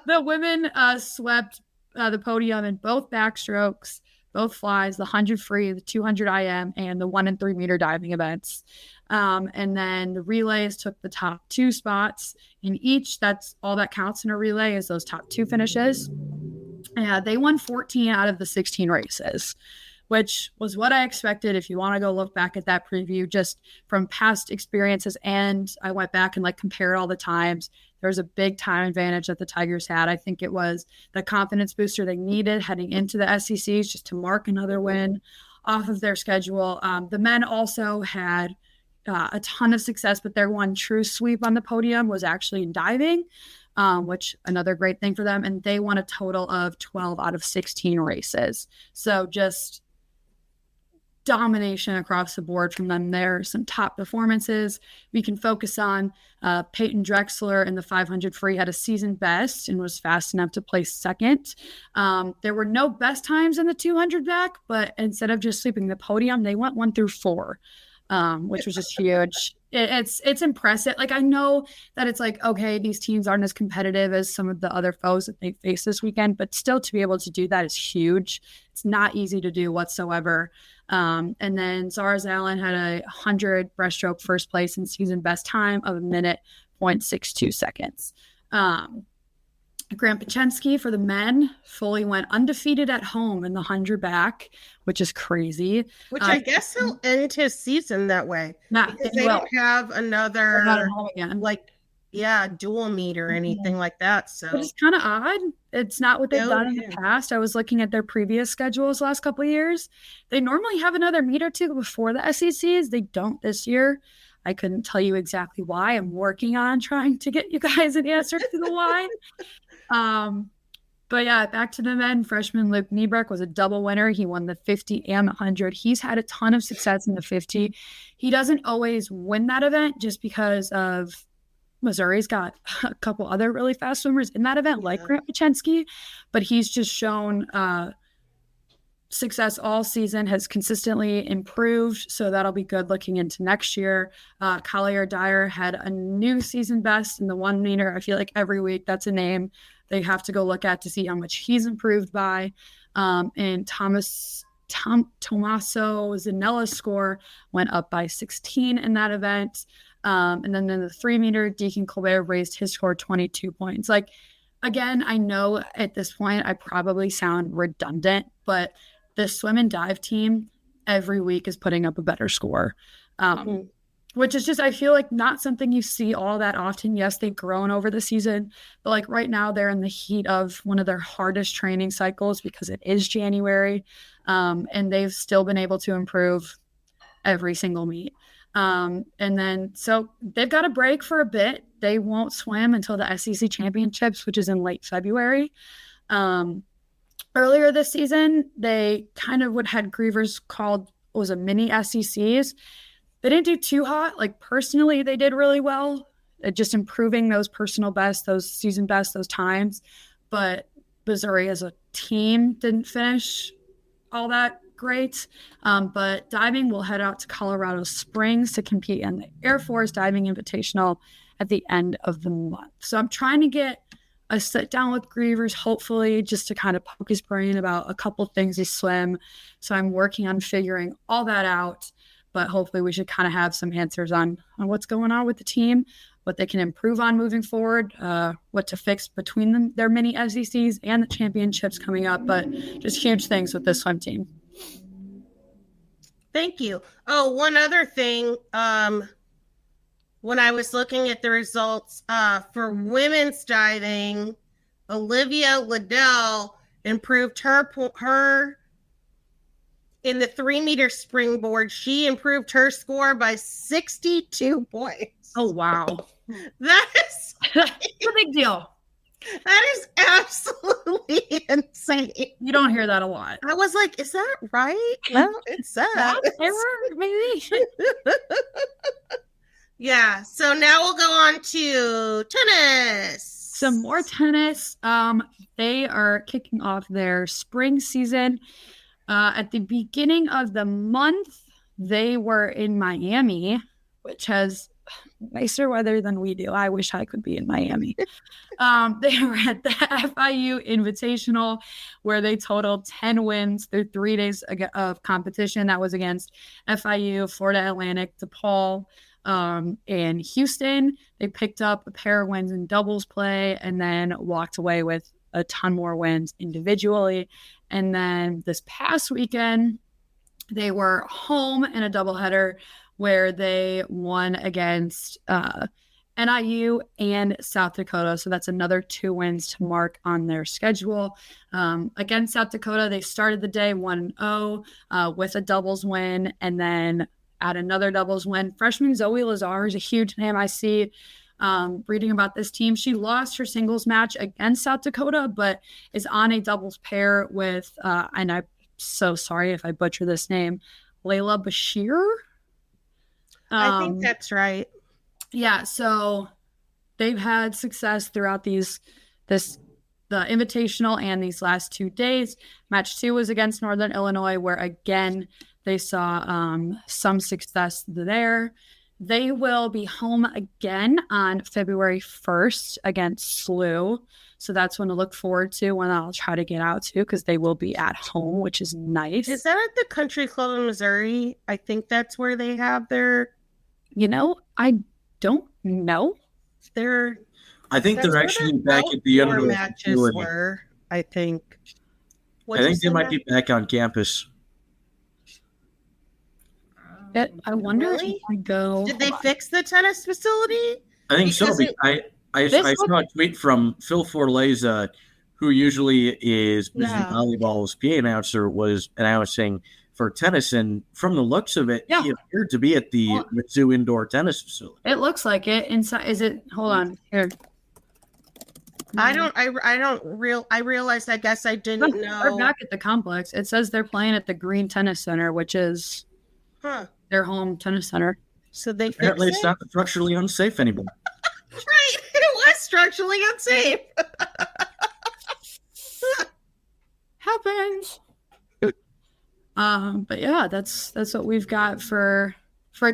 the women swept the podium in both backstrokes, both flies, the 100 free, the 200 IM, and the 1 and 3 meter diving events. And then the relays took the top 2 spots in each. That's all that counts in a relay, is those top 2 finishes. They won 14 out of the 16 races, which was what I expected. If you want to go look back at that preview, just from past experiences, and I went back and compared all the times, there was a big time advantage that the Tigers had. I think it was the confidence booster they needed heading into the SECs, just to mark another win off of their schedule. The men also had a ton of success, but their one true sweep on the podium was actually in diving, which another great thing for them. And they won a total of 12 out of 16 races. So just domination across the board from them there. Some top performances we can focus on. Peyton Drexler in the 500 free had a season best and was fast enough to place second. There were no best times in the 200 back, but instead of just sweeping the podium, they went 1 through 4, which was just huge. It's impressive. I know that it's okay, these teams aren't as competitive as some of the other foes that they face this weekend, but still to be able to do that is huge. It's not easy to do whatsoever. And then Zars Allen had a 100 breaststroke first place in season best time of 1:62 seconds. Grant Pachensky for the men fully went undefeated at home in the 100 back, which is crazy. Which I guess he'll end his season that way. Because they don't have another dual meet or anything like that. So it's kind of odd. It's not what they've done in the past. I was looking at their previous schedules last couple of years. They normally have another meet or 2 before the SECs. They don't this year. I couldn't tell you exactly why. I'm working on trying to get you guys an answer to the why. But yeah, back to the men. Freshman Luke Niebrecht was a double winner. He won the 50 and the 100. He's had a ton of success in the 50. He doesn't always win that event just because of Missouri's got a couple other really fast swimmers in that event, like Grant Pachensky, but he's just shown success all season, has consistently improved, so that'll be good looking into next year. Collier Dyer had a new season best in the 1 meter. I feel like every week that's a name they have to go look at to see how much he's improved by. And Tommaso Zanella's score went up by 16 in that event. And then in the 3 meter, Deacon Colbert raised his score 22 points. Like, again, I know at this point I probably sound redundant, but the swim and dive team every week is putting up a better score, which is just, I feel like, not something you see all that often. Yes, they've grown over the season, but like right now they're in the heat of one of their hardest training cycles because it is January, and they've still been able to improve every single meet. And then so they've got a break for a bit. They won't swim until the SEC championships, which is in late February. Earlier this season, they kind of had Grievers called was a mini SECs. They didn't do too hot. Like, personally, they did really well at just improving those personal bests, those season bests, those times. But Missouri as a team didn't finish all that great. But diving will head out to Colorado Springs to compete in the Air Force Diving Invitational at the end of the month. So I'm trying to get a sit down with Grievers, hopefully, just to kind of poke his brain about a couple things he swim. So I'm working on figuring all that out, but hopefully we should kind of have some answers on what's going on with the team, what they can improve on moving forward, what to fix between them, their mini SECs and the championships coming up, but just huge things with this swim team. Thank you. Oh, one other thing. When I was looking at the results for women's diving, Olivia Liddell improved her in the 3 meter springboard. She improved her score by 62 points. Oh, wow. That is It's a big deal. That is absolutely insane. You don't hear that a lot. I was like, is that right? No, it's that. Error, maybe. Yeah. So now we'll go on to tennis. Some more tennis. They are kicking off their spring season. At the beginning of the month, they were in Miami, which has nicer weather than we do. I wish I could be in Miami. They were at the FIU Invitational, where they totaled 10 wins through 3 days of competition. That was against FIU, Florida Atlantic, DePaul, and Houston. They picked up a pair of wins in doubles play and then walked away with a ton more wins individually. And then this past weekend, they were home in a doubleheader where they won against NIU and South Dakota. So that's another 2 wins to mark on their schedule. Against South Dakota, they started the day 1-0 with a doubles win, and then at another doubles win. Freshman Zoe Lazar is a huge name. I see reading about this team. She lost her singles match against South Dakota, but is on a doubles pair with, and I'm so sorry if I butcher this name, Layla Bashir. I think that's right. Yeah, so they've had success throughout the Invitational and these last 2 days. Match 2 was against Northern Illinois, where again they saw some success there. They will be home again on February 1st against SLU. So that's one to look forward to, when I'll try to get out to, because they will be at home, which is nice. Is that at the Country Club in Missouri? I think that's where they have their... I don't know. I think they're actually back at the end of the matches were, I think. I think they might be back on campus. I wonder if I go. Did they fix the tennis facility? I think so. I saw a tweet from Phil Forleza, who usually is Mizzou Volleyball's PA announcer, and I was saying for tennis, and from the looks of it, he appeared to be at the Mizzou indoor tennis facility. It looks like it. Inside, is it? Hold on here. I realized, I guess I didn't know. They're back at the complex. It says they're playing at the Green Tennis Center, which is their home tennis center. So they apparently it's not structurally unsafe anymore. Right. It was structurally unsafe. Happens. But yeah, that's what we've got for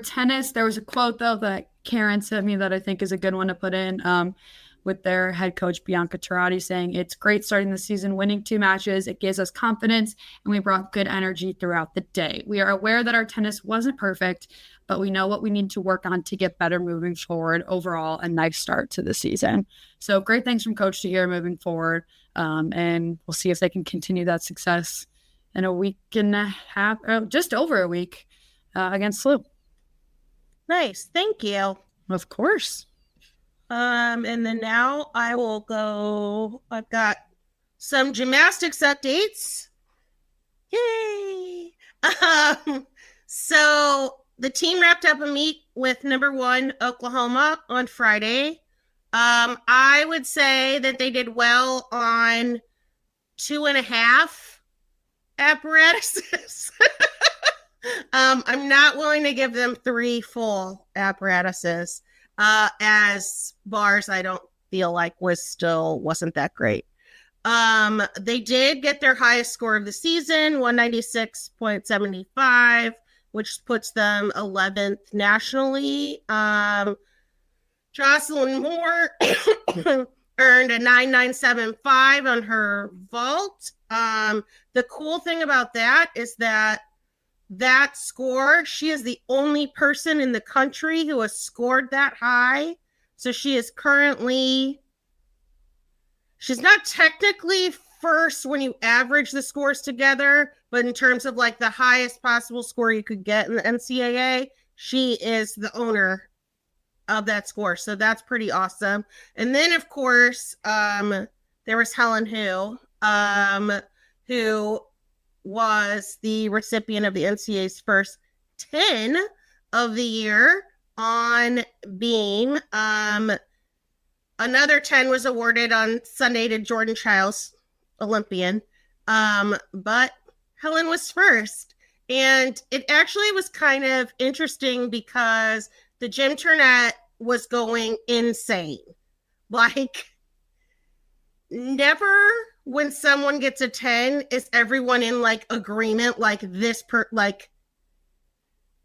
tennis. There was a quote though that Karen sent me that I think is a good one to put in. With their head coach Bianca Tirati saying, "It's great starting the season, winning 2 matches. It gives us confidence, and we brought good energy throughout the day. We are aware that our tennis wasn't perfect, but we know what we need to work on to get better moving forward. Overall, a nice start to the season." So great things from Coach to hear moving forward, and we'll see if they can continue that success in a week and a half, just over a week, against SLU. Nice. Thank you. Of course. And then now I will go. I've got some gymnastics updates. Yay! So the team wrapped up a meet with number 1 Oklahoma on Friday. I would say that they did well on 2.5 apparatuses. I'm not willing to give them 3 full apparatuses. As bars, I don't feel like wasn't that great. They did get their highest score of the season, 196.75, which puts them 11th nationally. Jocelyn Moore earned a 9975 on her vault. The cool thing about that is that score, she is the only person in the country who has scored that high. So she's not technically first when you average the scores together, but in terms of like the highest possible score you could get in the NCAA, she is the owner of that score. So that's pretty awesome. And then of course, there was Helen who was the recipient of the NCAA's first 10 of the year on beam. Another 10 was awarded on Sunday to Jordan Childs, Olympian. But Helen was first. And it actually was kind of interesting because the gym turnout was going insane. Like, never when someone gets a 10 is everyone in like agreement, like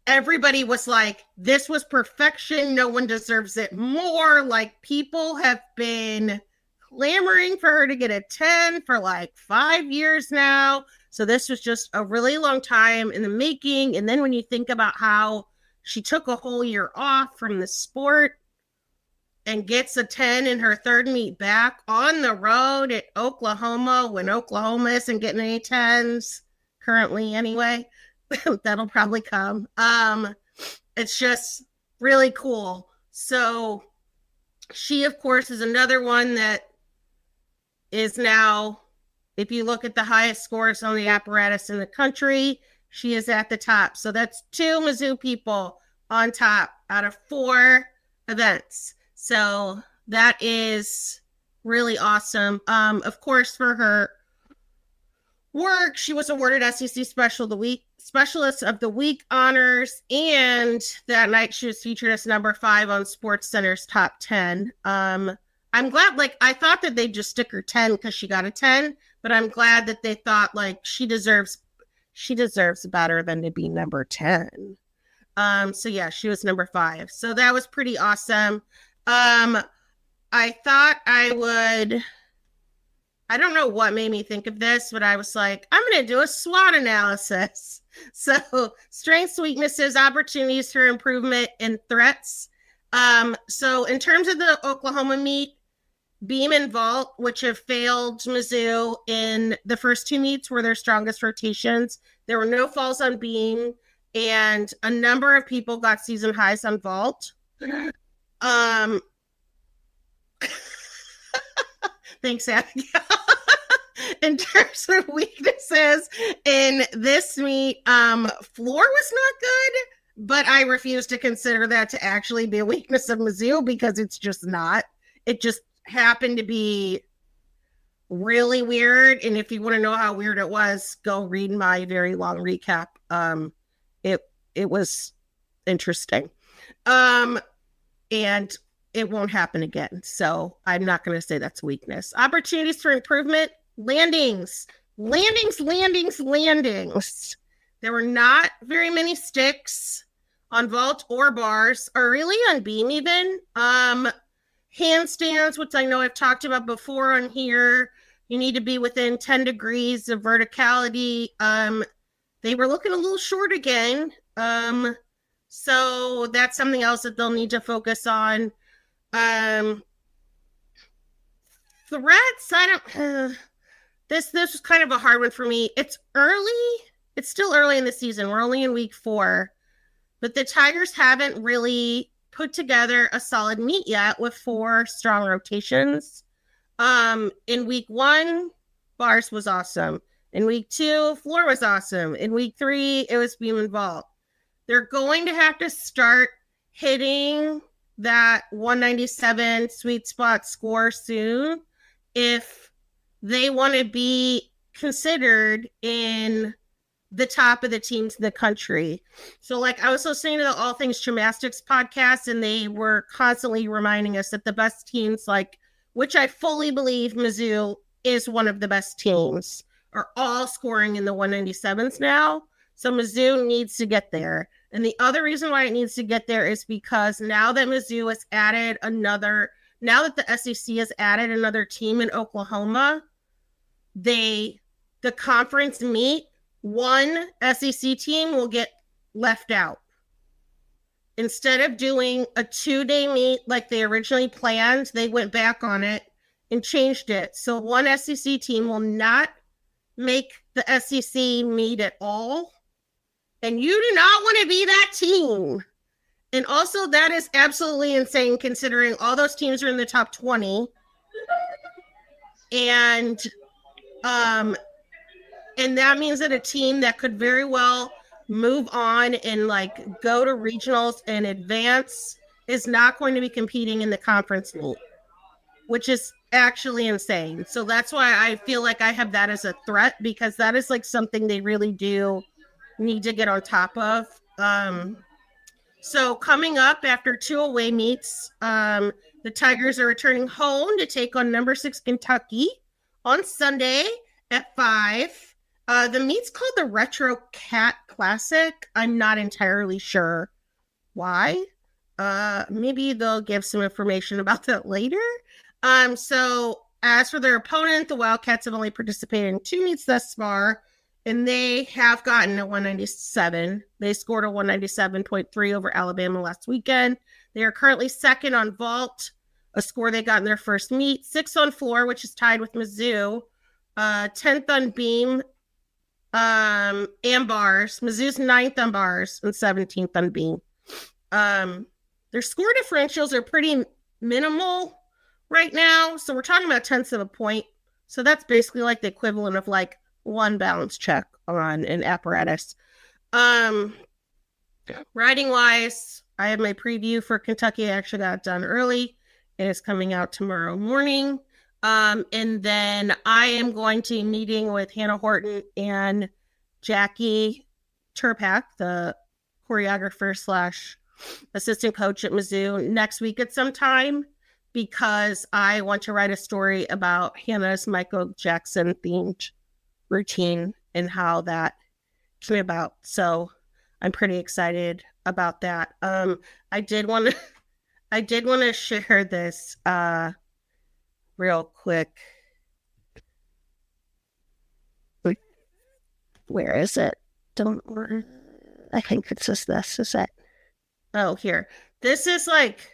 everybody was like, this was perfection, no one deserves it more. Like, people have been clamoring for her to get a 10 for like 5 years now. So this was just a really long time in the making. And then when you think about how she took a whole year off from the sport and gets a 10 in her third meet back on the road at Oklahoma, when Oklahoma isn't getting any 10s currently anyway. That'll probably come. It's just really cool. So she, of course, is another one that is now, if you look at the highest scores on the apparatus in the country, she is at the top. So that's 2 Mizzou people on top out of 4 events. So that is really awesome. Of course, for her work, she was awarded SEC Specialist of the Week honors, and that night she was featured as number 5 on SportsCenter's top 10. I'm glad, like, I thought that they'd just stick her 10 because she got a 10, but I'm glad that they thought like she deserves better than to be number 10. So yeah, she was number 5. So that was pretty awesome. I thought I don't know what made me think of this, but I was like, I'm going to do a SWOT analysis. So strengths, weaknesses, opportunities for improvement, and threats. So in terms of the Oklahoma meet, beam and vault, which have failed Mizzou in the first 2 meets, were their strongest rotations. There were no falls on beam, and a number of people got season highs on vault. Thanks, Abigail. In terms of weaknesses in this meet, floor was not good, but I refuse to consider that to actually be a weakness of Mizzou because it's just not. It just happened to be really weird. And if you want to know how weird it was, go read my very long recap. It was interesting. And it won't happen again. So I'm not going to say that's weakness. Opportunities for improvement, landings. There were not very many sticks on vault or bars, or really on beam even. Handstands, which I know I've talked about before on here, you need to be within 10 degrees of verticality. They were looking a little short again. So that's something else that they'll need to focus on. Threats, this was kind of a hard one for me. It's early. It's still early in the season. We're only in week 4. But the Tigers haven't really put together a solid meet yet with 4 strong rotations. In week 1, bars was awesome. In week 2, floor was awesome. In week 3, it was beam and vault. They're going to have to start hitting that 197 sweet spot score soon if they want to be considered in the top of the teams in the country. So like I was listening to the All Things Gymnastics podcast, and they were constantly reminding us that the best teams, like, which I fully believe Mizzou is one of the best teams, are all scoring in the 197s now. So Mizzou needs to get there. And the other reason why it needs to get there is because now that Mizzou has added now that the SEC has added another team in Oklahoma, the conference meet, one SEC team will get left out. Instead of doing a 2-day meet like they originally planned, they went back on it and changed it. So one SEC team will not make the SEC meet at all. And you do not want to be that team. And also, that is absolutely insane considering all those teams are in the top 20. And that means that a team that could very well move on and like go to regionals and advance is not going to be competing in the conference meet, which is actually insane. So that's why I feel like I have that as a threat, because that is like something they really do need to get on top of. So coming up after 2 away meets, the Tigers are returning home to take on number 6 Kentucky on Sunday at 5. The meet's called the Retro Cat Classic. I'm not entirely sure why. Maybe they'll give some information about that later. So as for their opponent, the Wildcats have only participated in 2 meets thus far, and they have gotten a 197. They scored a 197.3 over Alabama last weekend. They are currently 2nd on vault, a score they got in their first meet, 6th on floor, which is tied with Mizzou, 10th on beam, and bars. Mizzou's 9th on bars and 17th on beam. Their score differentials are pretty minimal right now. So we're talking about tenths of a point. So that's basically like the equivalent of like 1 balance check on an apparatus. Riding wise, I have my preview for Kentucky. I actually got it done early. It is coming out tomorrow morning. And then I am going to be meeting with Hannah Horton and Jackie Turpak, the choreographer / assistant coach at Mizzou, next week at some time, because I want to write a story about Hannah's Michael Jackson themed routine and how that came about. So I'm pretty excited about that. I did want to share this real quick. Where is it? I think it's just this. Is it? Oh, here. This is like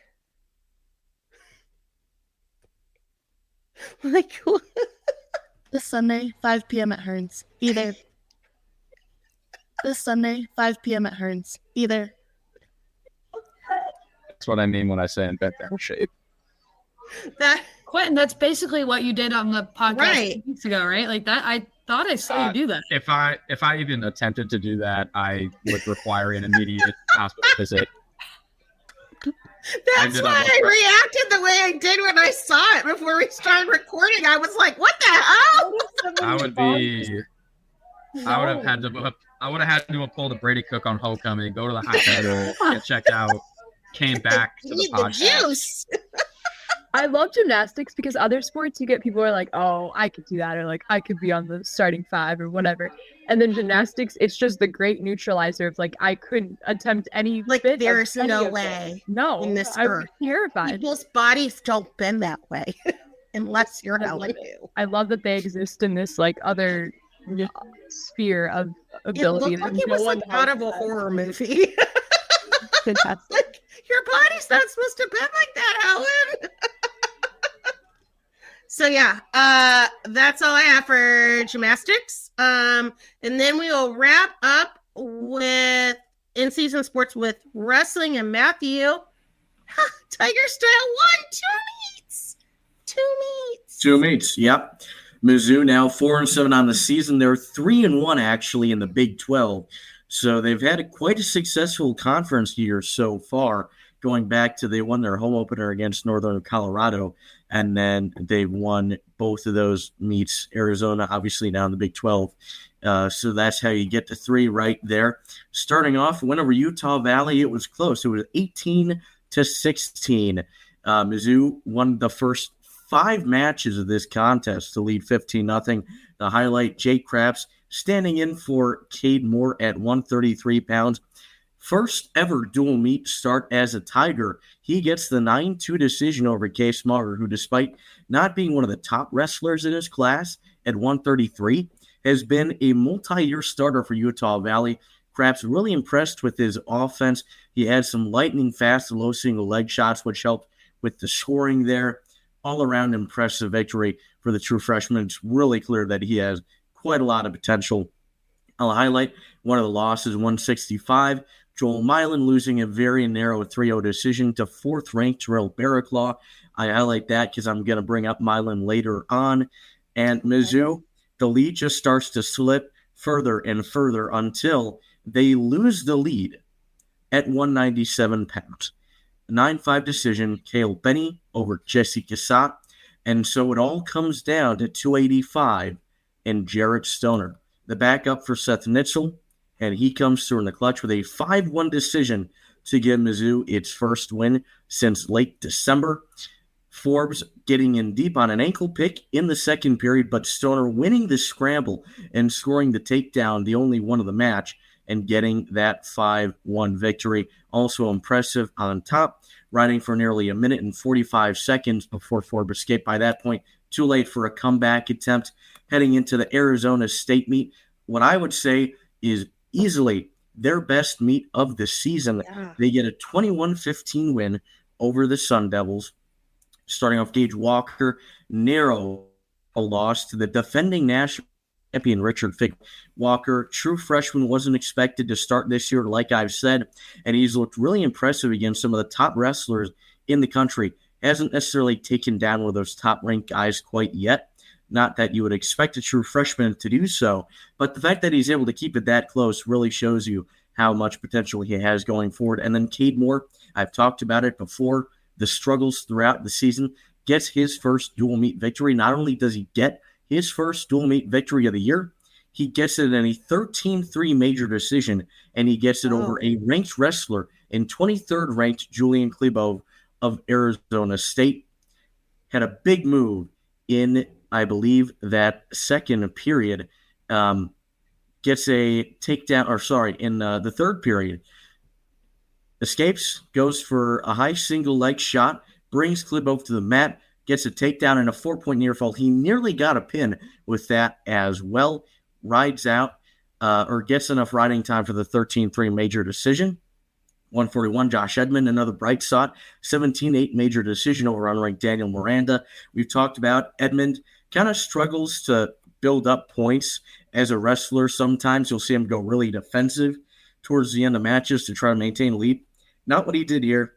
This Sunday, 5 p.m. at Hearnes. Either. This Sunday, 5 p.m. at Hearnes. Either. That's what I mean when I say in bed down shape. That Quentin, that's basically what you did on the podcast Right. 2 weeks ago, right? Like that. I thought I saw you do that. If I even attempted to do that, I would require an immediate hospital visit. That's why I reacted the way I did when I saw it before we started recording. I was like, what the hell? I would have had to have pulled a Brady Cook on Homecoming, go to the hospital, get checked out, came back to the Need the podcast. juice. I love gymnastics because other sports you get people who are like, oh, I could do that, or like I could be on the starting 5 or whatever. And then gymnastics, it's just the great neutralizer of like I couldn't attempt any Like bit of there's any no of it. way No, in this I'm earth. terrified. People's bodies don't bend that way unless you're I Helen love it. Who. I love that they exist in this like other sphere of It ability. looked like that it no was one like out else of a has. horror movie. Fantastic. Like, your body's not supposed to bend like that, Helen. So yeah, that's all I have for gymnastics. And then we will wrap up with in-season sports with wrestling and Matthew. Tiger Style 2 meets. Yep. Mizzou now 4-7 on the season. They're 3-1 actually in the Big 12. So they've had quite a successful conference year so far, going back to they won their home opener against Northern Colorado, and then they won both of those meets. Arizona, obviously, now in the Big 12. So that's how you get to 3 right there. Starting off, win over Utah Valley. It was close. It was 18-16. Mizzou won the first 5 matches of this contest to lead 15-0. The highlight, Jake Krabs standing in for Cade Moore at 133 pounds. First ever dual meet start as a Tiger. He gets the 9-2 decision over Case Smarter, who despite not being one of the top wrestlers in his class at 133, has been a multi-year starter for Utah Valley. Krabs really impressed with his offense. He had some lightning fast low single leg shots, which helped with the scoring there. All around impressive victory for the true freshman. It's really clear that he has quite a lot of potential. I'll highlight one of the losses, 165. Joel Milan losing a very narrow 3-0 decision to 4th-ranked Terrell Barraclaw. I highlight that because I'm going to bring up Milan later on. And Mizzou, the lead just starts to slip further and further until they lose the lead at 197 pounds. 9-5 decision, Cale Benny over Jesse Cassat. And so it all comes down to 285 and Jarrett Stoner. The backup for Seth Nitzel, and he comes through in the clutch with a 5-1 decision to give Mizzou its first win since late December. Forbes getting in deep on an ankle pick in the second period, but Stoner winning the scramble and scoring the takedown, the only one of the match, and getting that 5-1 victory. Also impressive on top, riding for nearly a minute and 45 seconds before Forbes escaped. By that point, too late for a comeback attempt. Heading into the Arizona State meet, what I would say is easily their best meet of the season. Yeah. They get a 21-15 win over the Sun Devils. Starting off, Gage Walker, narrow a loss to the defending national champion Richard Fick. Walker, true freshman, wasn't expected to start this year, like I've said, and he's looked really impressive against some of the top wrestlers in the country. Hasn't necessarily taken down one of those top-ranked guys quite yet. Not that you would expect a true freshman to do so, but the fact that he's able to keep it that close really shows you how much potential he has going forward. And then Cade Moore, I've talked about it before, the struggles throughout the season, gets his first dual meet victory. Not only does he get his first dual meet victory of the year, he gets it in a 13-3 major decision, and he gets it over a ranked wrestler in 23rd ranked Julian Klebo of Arizona State. Had a big move in, I believe, that second period. Gets a takedown, in the third period. Escapes, goes for a high single leg shot, brings Klebo to the mat, gets a takedown and a 4-point near fall. He nearly got a pin with that as well. Rides out, or gets enough riding time for the 13-3 major decision. 141, Josh Edmond, another bright spot. 17-8 major decision over unranked Daniel Miranda. We've talked about Edmond kind of struggles to build up points as a wrestler. Sometimes you'll see him go really defensive towards the end of matches to try to maintain a lead. Not what he did here.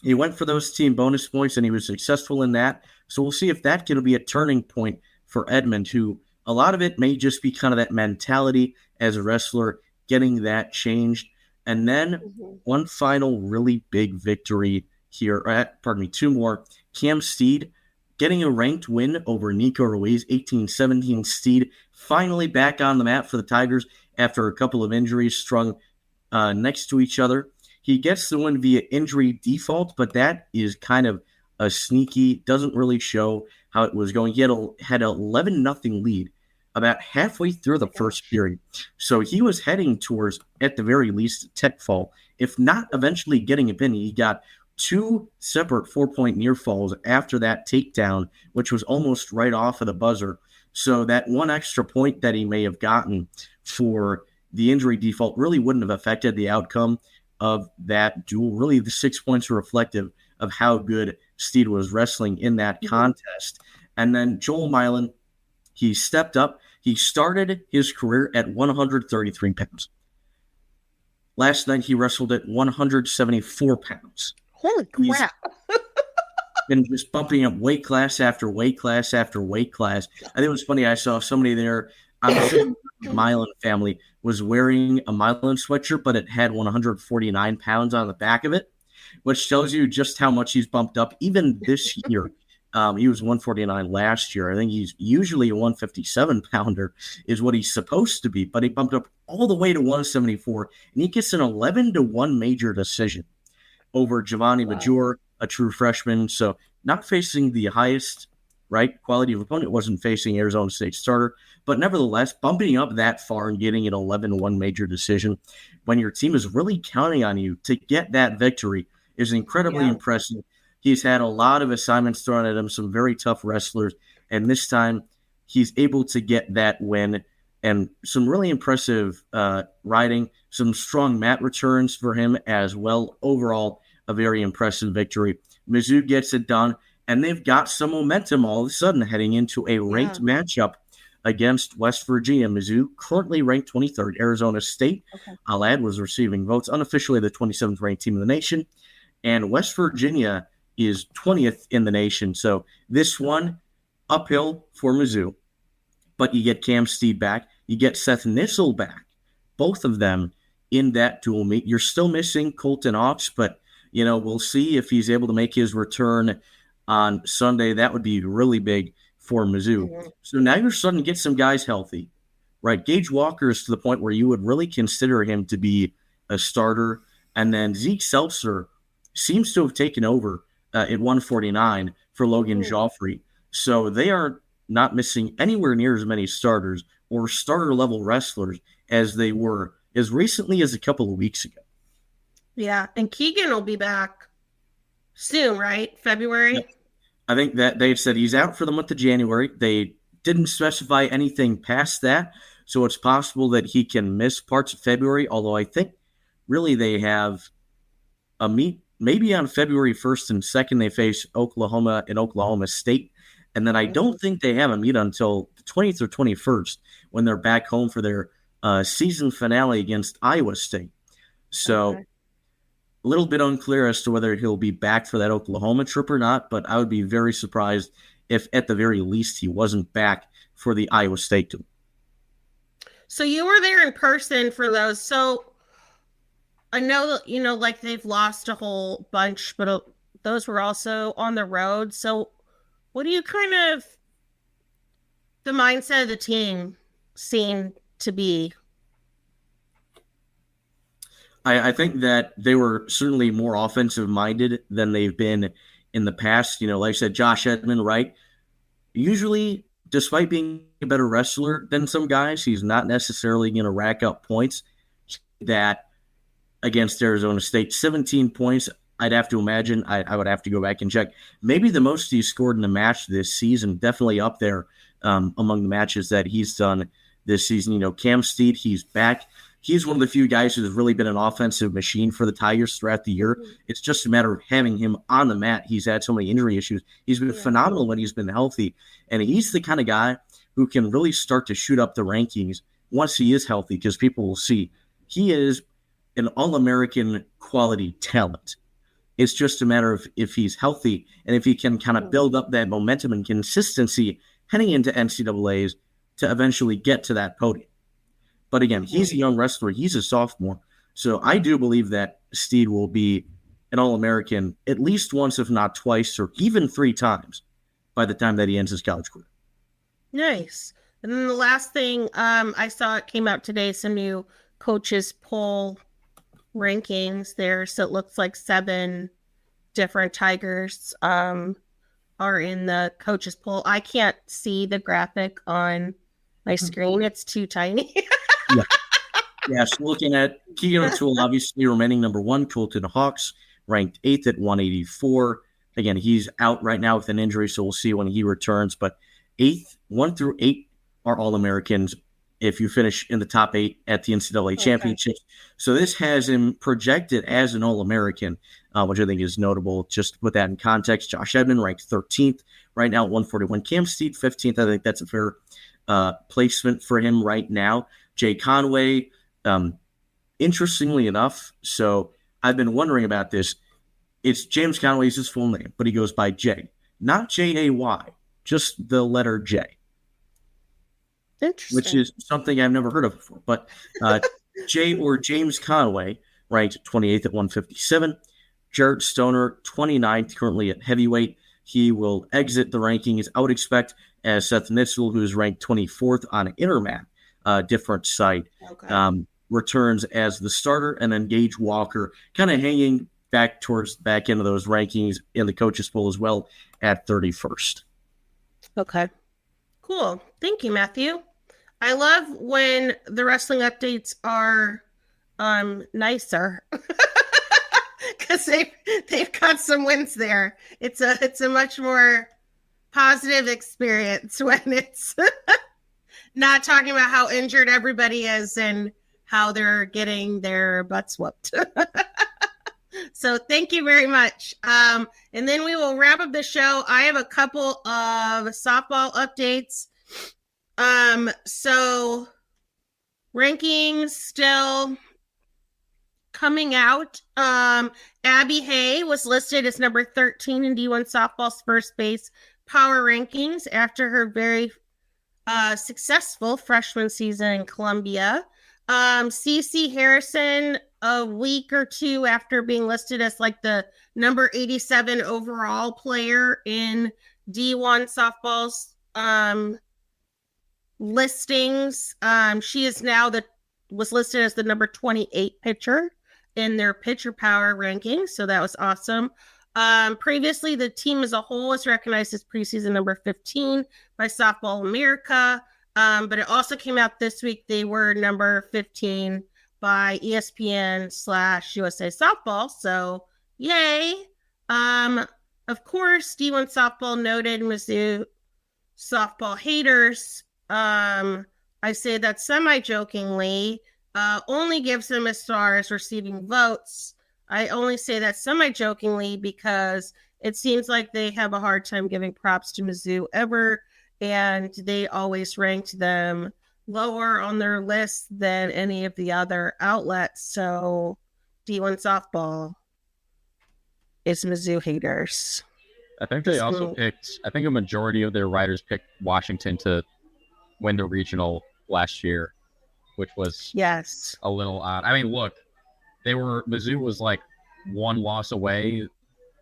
He went for those team bonus points, and he was successful in that. So we'll see if that can be a turning point for Edmond, who a lot of it may just be kind of that mentality as a wrestler, getting that changed. And then one final really big victory here. Two more. Cam Steed getting a ranked win over Nico Ruiz, 18-17. Steed finally back on the mat for the Tigers after a couple of injuries strung next to each other. He gets the win via injury default, but that is kind of sneaky, doesn't really show how it was going. He had an 11-0 lead about halfway through the first period. So he was heading towards, at the very least, tech fall. If not eventually getting a pin, he got 2 separate 4-point near falls after that takedown, which was almost right off of the buzzer. So that 1 extra point that he may have gotten for the injury default really wouldn't have affected the outcome of that duel. Really, the 6 points are reflective of how good Steed was wrestling in that contest. And then Joel Milan, he stepped up. He started his career at 133 pounds. Last night, he wrestled at 174 pounds. Holy crap. He's been just bumping up weight class after weight class after weight class. I think it was funny. I saw somebody there, I'm sure the Milan family, was wearing a Milan sweatshirt, but it had 149 pounds on the back of it, which tells you just how much he's bumped up even this year. He was 149 last year. I think he's usually a 157-pounder is what he's supposed to be, but he bumped up all the way to 174, and he gets an 11-1 major decision over Giovanni Maggiore, a true freshman. So not facing the highest quality of opponent, wasn't facing Arizona State starter, but nevertheless, bumping up that far and getting an 11-1 major decision when your team is really counting on you to get that victory is incredibly impressive. He's had a lot of assignments thrown at him, some very tough wrestlers, and this time he's able to get that win and some really impressive riding, some strong mat returns for him as well. Overall, a very impressive victory. Mizzou gets it done, and they've got some momentum all of a sudden heading into a ranked matchup against West Virginia. Mizzou currently ranked 23rd. Arizona State, I'll add, was receiving votes, unofficially the 27th ranked team in the nation, and West Virginia is 20th in the nation. So this one, uphill for Mizzou, but you get Cam Steed back, you get Seth Nissel back, both of them in that dual meet. You're still missing Colton Ox, but we'll see if he's able to make his return on Sunday. That would be really big for Mizzou. Mm-hmm. So now you're starting to get some guys healthy, right? Gage Walker is to the point where you would really consider him to be a starter. And then Zeke Seltzer seems to have taken over at 149 for Logan Joffrey. So they are not missing anywhere near as many starters or starter-level wrestlers as they were as recently as a couple of weeks ago. Yeah, and Keegan will be back soon, right? February? Yep. I think that they've said he's out for the month of January. They didn't specify anything past that, so it's possible that he can miss parts of February, although I think really they have a meet maybe on February 1st and 2nd. They face Oklahoma and Oklahoma State, and then I don't think they have a meet until the 20th or 21st when they're back home for their season finale against Iowa State. So a little bit unclear as to whether he'll be back for that Oklahoma trip or not, but I would be very surprised if at the very least he wasn't back for the Iowa State tour. So you were there in person for those. So I know that, like they've lost a whole bunch, but those were also on the road. So what do you the mindset of the team seem to be? I think that they were certainly more offensive-minded than they've been in the past. Like I said, Josh Edmond, right? Usually, despite being a better wrestler than some guys, he's not necessarily going to rack up points. That against Arizona State, 17 points, I'd have to imagine. I would have to go back and check. Maybe the most he's scored in a match this season, definitely up there among the matches that he's done this season. Cam Steed, he's back. He's one of the few guys who's really been an offensive machine for the Tigers throughout the year. It's just a matter of having him on the mat. He's had so many injury issues. He's been phenomenal when he's been healthy. And he's the kind of guy who can really start to shoot up the rankings once he is healthy, because people will see he is an All-American quality talent. It's just a matter of if he's healthy and if he can kind of build up that momentum and consistency heading into NCAAs to eventually get to that podium. But again, he's a young wrestler. He's a sophomore. So I do believe that Steed will be an All-American at least once, if not twice, or even 3 times by the time that he ends his college career. Nice. And then the last thing I saw, it came out today, some new coaches poll rankings there. So it looks like 7 different Tigers are in the coaches poll. I can't see the graphic on my screen. It's too tiny. Yeah, so looking at Keegan O'Toole, obviously remaining number 1. Colton Hawks ranked 8th at 184. Again, he's out right now with an injury, so we'll see when he returns. But 8th, 1 through 8 are All-Americans if you finish in the top 8 at the NCAA championships. So this has him projected as an All-American, which I think is notable. Just to put that in context, Josh Edmond ranked 13th right now at 141. Cam Steed, 15th. I think that's a fair placement for him right now. Jay Conway, interestingly enough, so I've been wondering about this. It's James Conway is his full name, but he goes by Jay, not Jay, just the letter J. Interesting. Which is something I've never heard of before. But Jay or James Conway ranked 28th at 157. Jared Stoner, 29th, currently at heavyweight. He will exit the rankings, I would expect, as Seth Nitzel, who's ranked 24th on Intermat, different site, returns as the starter, and then Gage Walker kind of hanging back towards the back end of those rankings in the coaches poll as well at 31st. Okay. Cool. Thank you, Matthew. I love when the wrestling updates are nicer because they've got some wins there. It's a much more positive experience when it's not talking about how injured everybody is and how they're getting their butts whooped. So thank you very much. And then we will wrap up the show. I have a couple of softball updates. So rankings still coming out. Abby Hay was listed as number 13 in D1 softball's first base power rankings after her very successful freshman season in Columbia. CC Harrison, a week or two after being listed as like the number 87 overall player in D1 softball's listings. She is now was listed as the number 28 pitcher in their pitcher power rankings. So that was awesome. Previously, the team as a whole was recognized as preseason number 15 by Softball America. But it also came out this week. They were number 15 by ESPN/USA Softball. So yay. Of course, D1 Softball noted Mizzou softball haters. I say that semi-jokingly, only gives them as far as receiving votes. I only say that semi-jokingly because it seems like they have a hard time giving props to Mizzou ever, and they always ranked them lower on their list than any of the other outlets. So D1 softball is Mizzou haters. I think they also picked, I think a majority of their writers picked Washington to win the regional last year, which was a little odd. I mean, look, Mizzou was like one loss away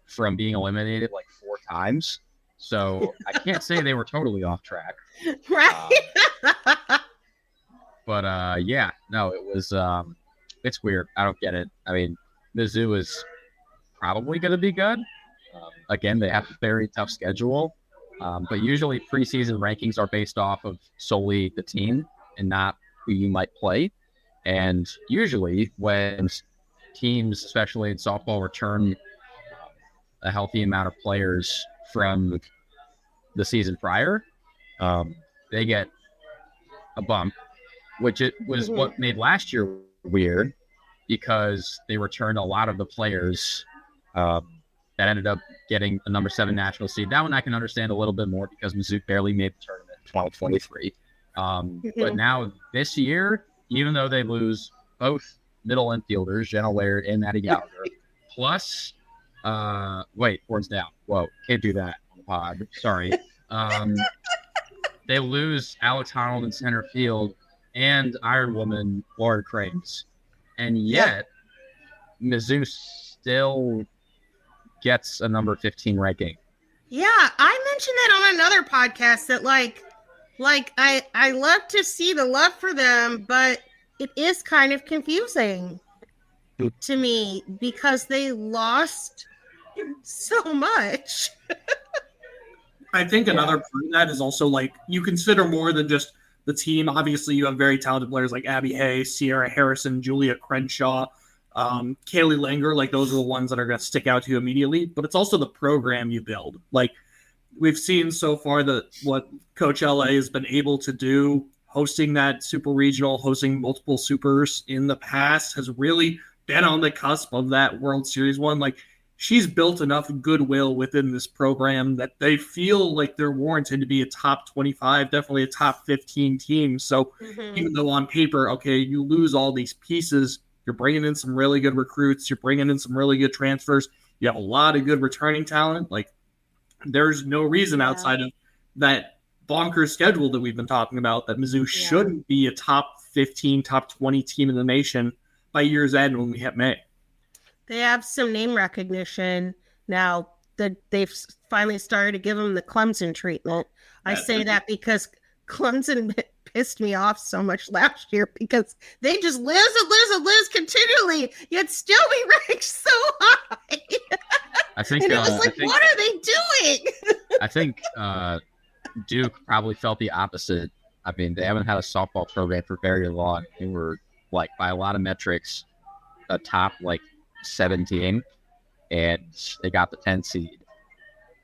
from being eliminated like 4 times. So I can't say they were totally off track. Right. But yeah, no, it was, it's weird. I don't get it. I mean, Mizzou is probably going to be good. Again, they have a very tough schedule. But usually preseason rankings are based off of solely the team and not who you might play. And usually when teams, especially in softball, return a healthy amount of players from the season prior, they get a bump, which it was what made last year weird because they returned a lot of the players that ended up getting a number 7 national seed. That one I can understand a little bit more because Mizzou barely made the tournament in 2023. But now this year, even though they lose both middle infielders, Jenna Laird and Maddie Gallagher, plus, words down. Whoa, can't do that on the pod. Sorry. They lose Alex Honnold in center field and Iron Woman Laura Cranes. And yet, Mizzou still gets a number 15 ranking. Yeah, I mentioned that on another podcast that I love to see the love for them, but it is kind of confusing to me because they lost so much. I think another part of that is also like you consider more than just the team. Obviously, you have very talented players like Abby Hay, Sierra Harrison, Julia Crenshaw, Kaylee Langer. Like those are the ones that are going to stick out to you immediately. But it's also the program you build. Like we've seen so far that what Coach LA has been able to do, hosting that super regional, hosting multiple supers in the past, has really been on the cusp of that World Series one. Like she's built enough goodwill within this program that they feel like they're warranted to be a top 25, definitely a top 15 team. So even though on paper, okay, you lose all these pieces, you're bringing in some really good recruits, you're bringing in some really good transfers, you have a lot of good returning talent. Like there's no reason outside of that bonkers schedule that we've been talking about that Mizzou shouldn't be a top 15, top 20 team in the nation by year's end when we hit May. They have some name recognition now that they've finally started to give them the Clemson treatment. I say that because Clemson pissed me off so much last year because they just lose continually, yet still be ranked so high. I think, and it was like, what are they doing? I think Duke probably felt the opposite. I mean, they haven't had a softball program for very long. They were, like, by a lot of metrics, a top, 17, and they got the 10 seed.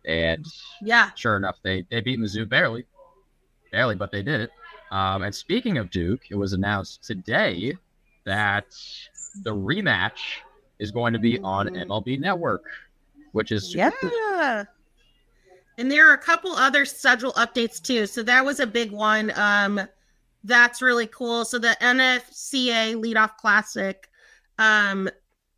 And sure enough, they beat Mizzou barely, but they did it. And speaking of Duke, it was announced today that the rematch is going to be on MLB Network, which is super cool. And there are a couple other schedule updates too. So that was a big one. That's really cool. So the NFCA Leadoff Classic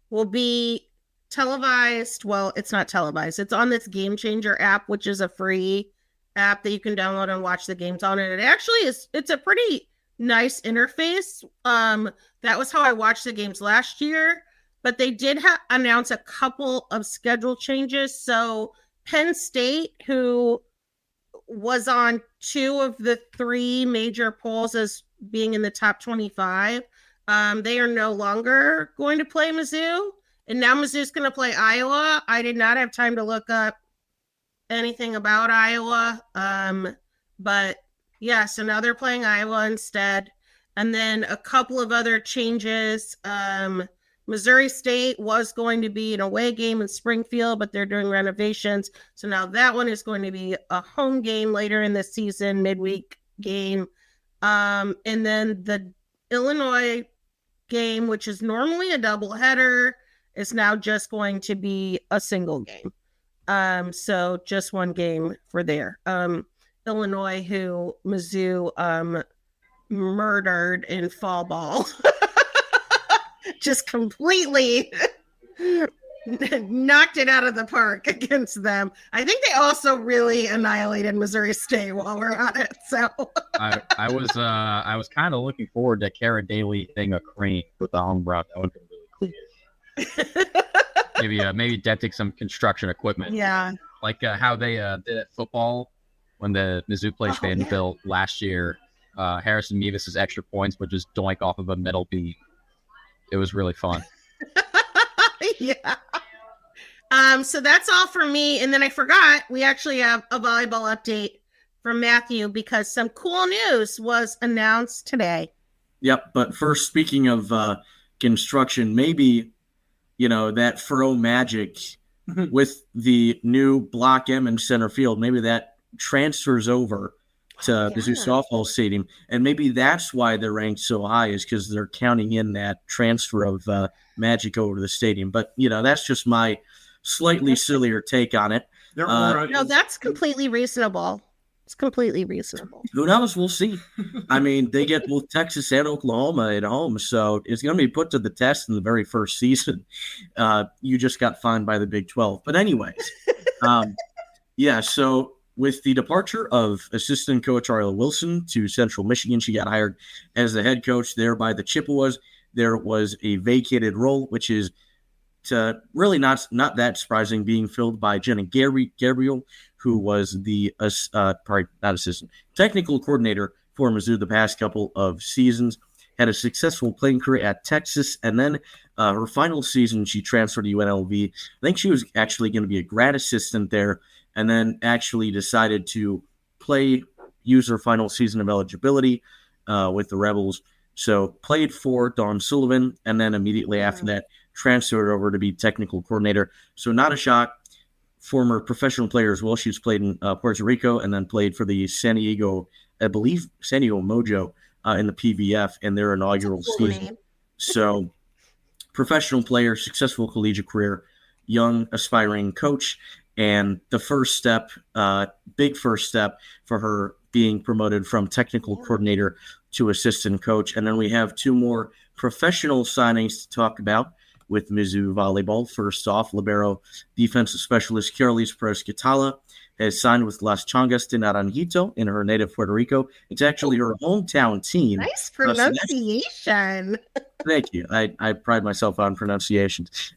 will be televised. Well, it's not televised. It's on this Game Changer app, which is a free app that you can download and watch the games on. And it actually it's a pretty nice interface. That was how I watched the games last year. But they did announce a couple of schedule changes. So Penn State, who was on 2 of the 3 major polls as being in the top 25, they are no longer going to play Mizzou. And now Mizzou's going to play Iowa. I did not have time to look up anything about Iowa. But yeah, so now they're playing Iowa instead. And then a couple of other changes. Missouri State was going to be an away game in Springfield, but they're doing renovations. So now that one is going to be a home game later in the season, midweek game. And then the Illinois game, which is normally a doubleheader, is now just going to be a single game. So just one game for there. Illinois, who Mizzou murdered in fall ball. Just completely knocked it out of the park against them. I think they also really annihilated Missouri State while we're on it. So I was kind of looking forward to Kara Daly hitting a crane with the home run. That would be really cool. maybe denting some construction equipment. Yeah, like how they did at football when the Mizzou played Vanderbilt last year. Harrison Mevis's extra points would just doink off of a metal beam. It was really fun. Yeah. So that's all for me. And then I forgot, we actually have a volleyball update from Matthew because some cool news was announced today. Yep. But first, speaking of construction, maybe, that fro magic with the new Block M in center field, maybe that transfers over to Mizzou softball stadium, and maybe that's why they're ranked so high, is because they're counting in that transfer of magic over to the stadium. But that's just my slightly sillier take on it. No, that's completely reasonable. It's completely reasonable. Who knows? We'll see. I mean, they get both Texas and Oklahoma at home, so it's going to be put to the test in the very first season. You just got fined by the Big 12. But anyways, so with the departure of assistant coach Arla Wilson to Central Michigan, she got hired as the head coach there by the Chippewas. There was a vacated role, which is really not that surprising, being filled by Jenna Gabriel, who was the technical coordinator for Mizzou the past couple of seasons. had a successful playing career at Texas, and then her final season, she transferred to UNLV. I think she was actually going to be a grad assistant there, and then actually decided to use her final season of eligibility with the Rebels. So played for Dawn Sullivan, and then immediately after that, transferred over to be technical coordinator. So not a shock. Former professional player as well. She's played in Puerto Rico and then played for the San Diego Mojo in the PVF in their inaugural season. So professional player, successful collegiate career, young aspiring coach, and the big first step for her being promoted from technical coordinator to assistant coach. And then we have two more professional signings to talk about with Mizzou volleyball. First off, libero defensive specialist Carolise Perez-Catala has signed with Las Changas de Naranjito in her native Puerto Rico. It's actually her hometown team. Nice pronunciation. Thank you. I pride myself on pronunciations.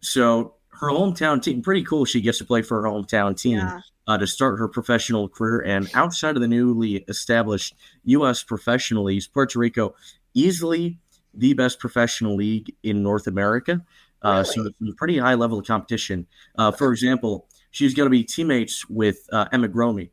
So her hometown team, pretty cool. She gets to play for her hometown team to start her professional career. And outside of the newly established U.S. professional leagues, Puerto Rico easily the best professional league in North America. So it's a pretty high level of competition. For example, she's going to be teammates with Emma Grome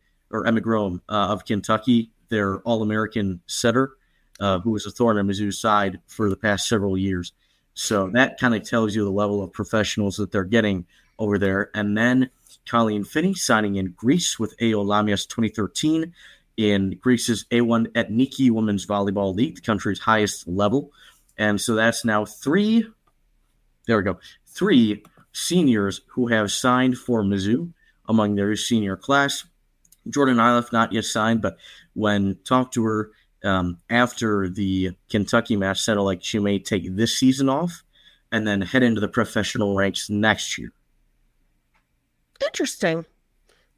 of Kentucky, their All-American setter, who was a thorn on Mizzou's side for the past several years. So that kind of tells you the level of professionals that they're getting over there. And then Colleen Finney signing in Greece with AO Lamias 2013 in Greece's A1 Ethniki Women's Volleyball League, the country's highest level. And so that's now three seniors who have signed for Mizzou among their senior class. Jordan Andreassen not yet signed, but when talked to her after the Kentucky match, sounded like she may take this season off and then head into the professional ranks next year. Interesting.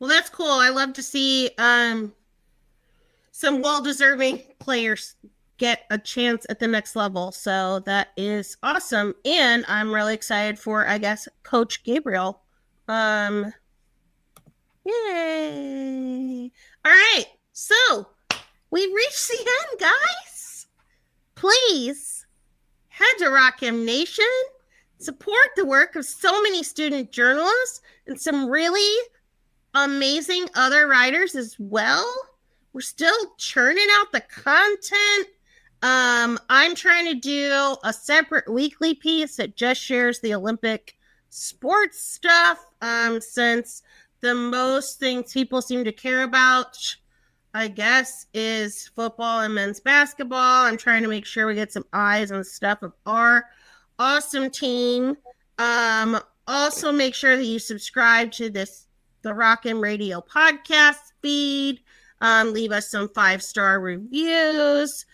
Well, that's cool. I love to see some well-deserving players get a chance at the next level. So that is awesome. And I'm really excited for, I guess, Coach Gabriel. Yay. All right. So we've reached the end, guys. Please head to Rock M Nation. Support the work of so many student journalists and some really amazing other writers as well. We're still churning out the content. I'm trying to do a separate weekly piece that just shares the Olympic sports stuff, since the most things people seem to care about, I guess, is football and men's basketball. I'm trying to make sure we get some eyes on stuff of our awesome team. Also make sure that you subscribe to the Rock M Radio podcast feed. Leave us some 5-star reviews.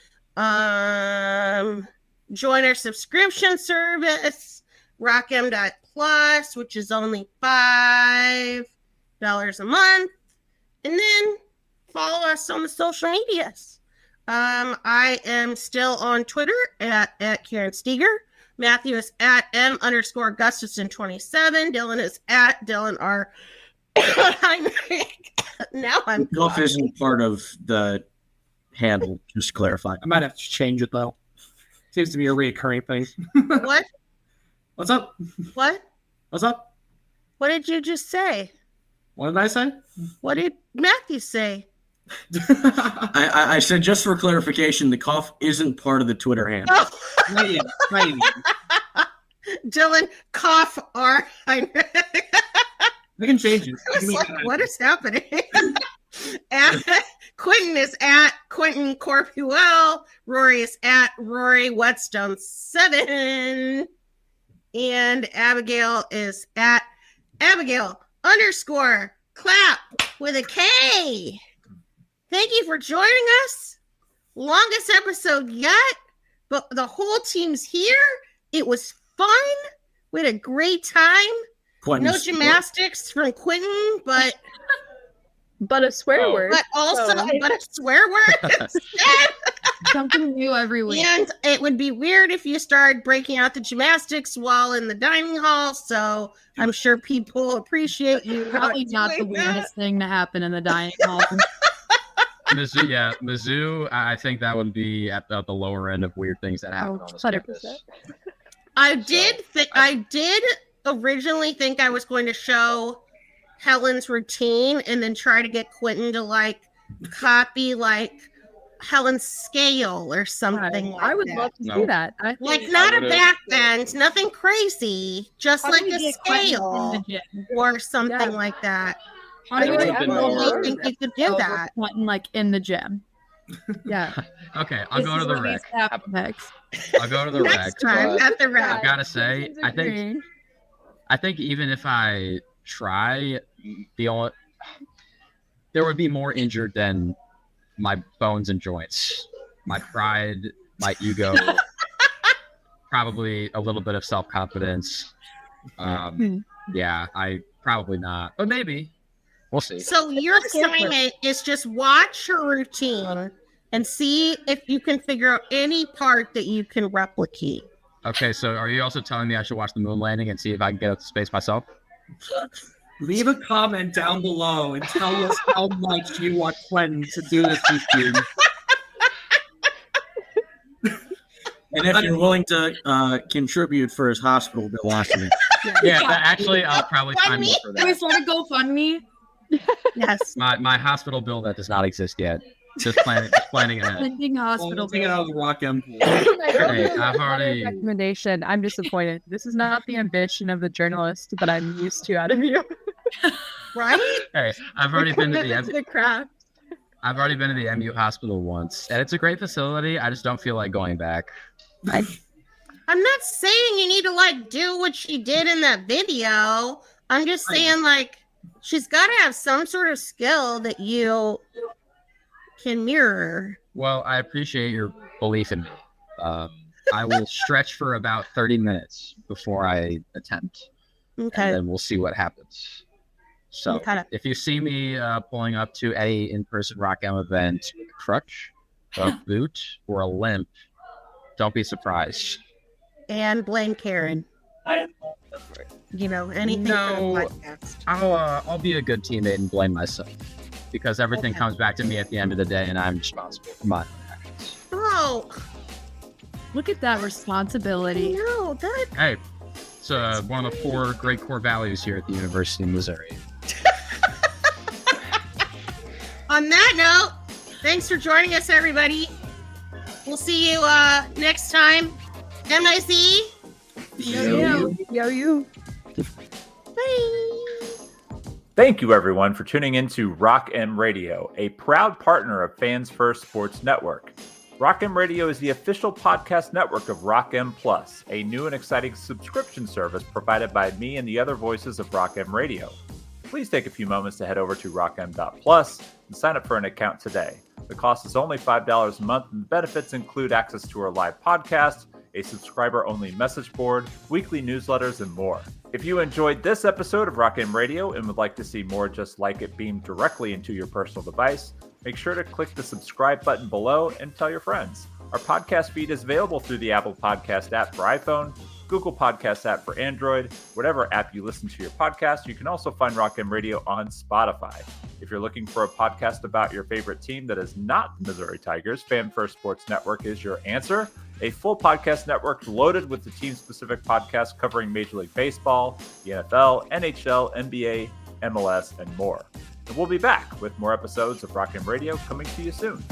Join our subscription service, RockM.Plus, which is only $5 a month. And then follow us on the social medias. I am still on Twitter at Karen Steger. Matthew is at M_Gustafson27. Dylan is at Dylan R. Now I'm golf isn't part of the handle, just to clarify. I might have to change it though. Seems to be a reoccurring thing. What? What's up? What? What's up? What did you just say? What did I say? What did Matthew say? I said, just for clarification, the cough isn't part of the Twitter handle. Oh. Not yet. Dylan, cough R. I can change it. What is happening? Quentin is at Quentin Corpuel. Rory is at Rory Whetstone 7. And Abigail is at Abigail_clap with a K. Thank you for joining us. Longest episode yet, but the whole team's here. It was fun. We had a great time. No gymnastics from Quentin, but a swear word. But also, but a swear word instead. Something new every week. And it would be weird if you started breaking out the gymnastics while in the dining hall. So I'm sure people appreciate you. Probably not the weirdest thing to happen in the dining hall. Mizzou. I think that would be at the lower end of weird things that happen on this 100%. campus. I did originally think I was going to show Helen's routine and then try to get Quentin to like copy like Helen's scale or something like I would that. love to see that. I Like think not a back bend, nothing crazy, just How like do we a get Quentin scale in the gym? or something Yeah. like that. How do That we would've get been I more- really think you could do over that. Quentin, like in the gym? Yeah. Okay, I'll go to the rec. Next. I'll go to the Next rec. time but at the I rec. gotta say, I think even if I try, there would be more injured than my bones and joints, my pride, my ego, probably a little bit of self-confidence. Yeah, I probably not, but maybe we'll see. So your assignment is just watch her routine and see if you can figure out any part that you can replicate. Okay, so are you also telling me I should watch the moon landing and see if I can get up to space myself? Leave a comment down below and tell us how much you want Quentin to do this with you. And if you're willing to contribute for his hospital bill after it. Yeah, actually, I'll probably find more for Can we that. start a GoFundMe? Yes. My hospital bill that does not exist yet. Just planning ahead. Sending hospital We'll take it bill. out of the Rock M pool. Hey, I've already. Recommendation. I'm disappointed. This is not the ambition of the journalist that I'm used to out of you. Right? Hey, I've already been to Commitment the. the craft. I've already been to the MU hospital once, and it's a great facility. I just don't feel like going back. I'm not saying you need to like do what she did in that video. I'm just saying like she's got to have some sort of skill that you can mirror. Well, I appreciate your belief in me. I will stretch for about 30 minutes before I attempt, Okay. and then we'll see what happens. So, Okay. if you see me pulling up to any in-person Rock M event with a crutch, a boot, or a limp, don't be surprised. And blame Karen. You know, anything No. for the podcast. I'll be a good teammate and blame myself because everything Okay. comes back to me at the end of the day, and I'm responsible for my actions. Oh, Look at that responsibility. no, that Hey, it's one of the 4 great core values here at the University of Missouri. on that note, thanks for joining us, everybody. We'll see you next time. MIC. Yo. Bye. Thank you, everyone, for tuning in to Rock M Radio, a proud partner of Fans First Sports Network. Rock M Radio is the official podcast network of Rock M Plus, a new and exciting subscription service provided by me and the other voices of Rock M Radio. Please take a few moments to head over to rockm.plus and sign up for an account today. The cost is only $5 a month, and the benefits include access to our live podcast, a subscriber-only message board, weekly newsletters, and more. If you enjoyed this episode of Rock M Radio and would like to see more just like it beamed directly into your personal device, make sure to click the subscribe button below and tell your friends. Our podcast feed is available through the Apple Podcast app for iPhone, Google Podcast app for Android, whatever app you listen to your podcast. You can also find Rock M Radio on Spotify. If you're looking for a podcast about your favorite team that is not the Missouri Tigers, Fan First Sports Network is your answer. A full podcast network loaded with the team-specific podcasts covering Major League Baseball, the NFL, NHL, NBA, MLS, and more. And we'll be back with more episodes of Rock M Radio coming to you soon.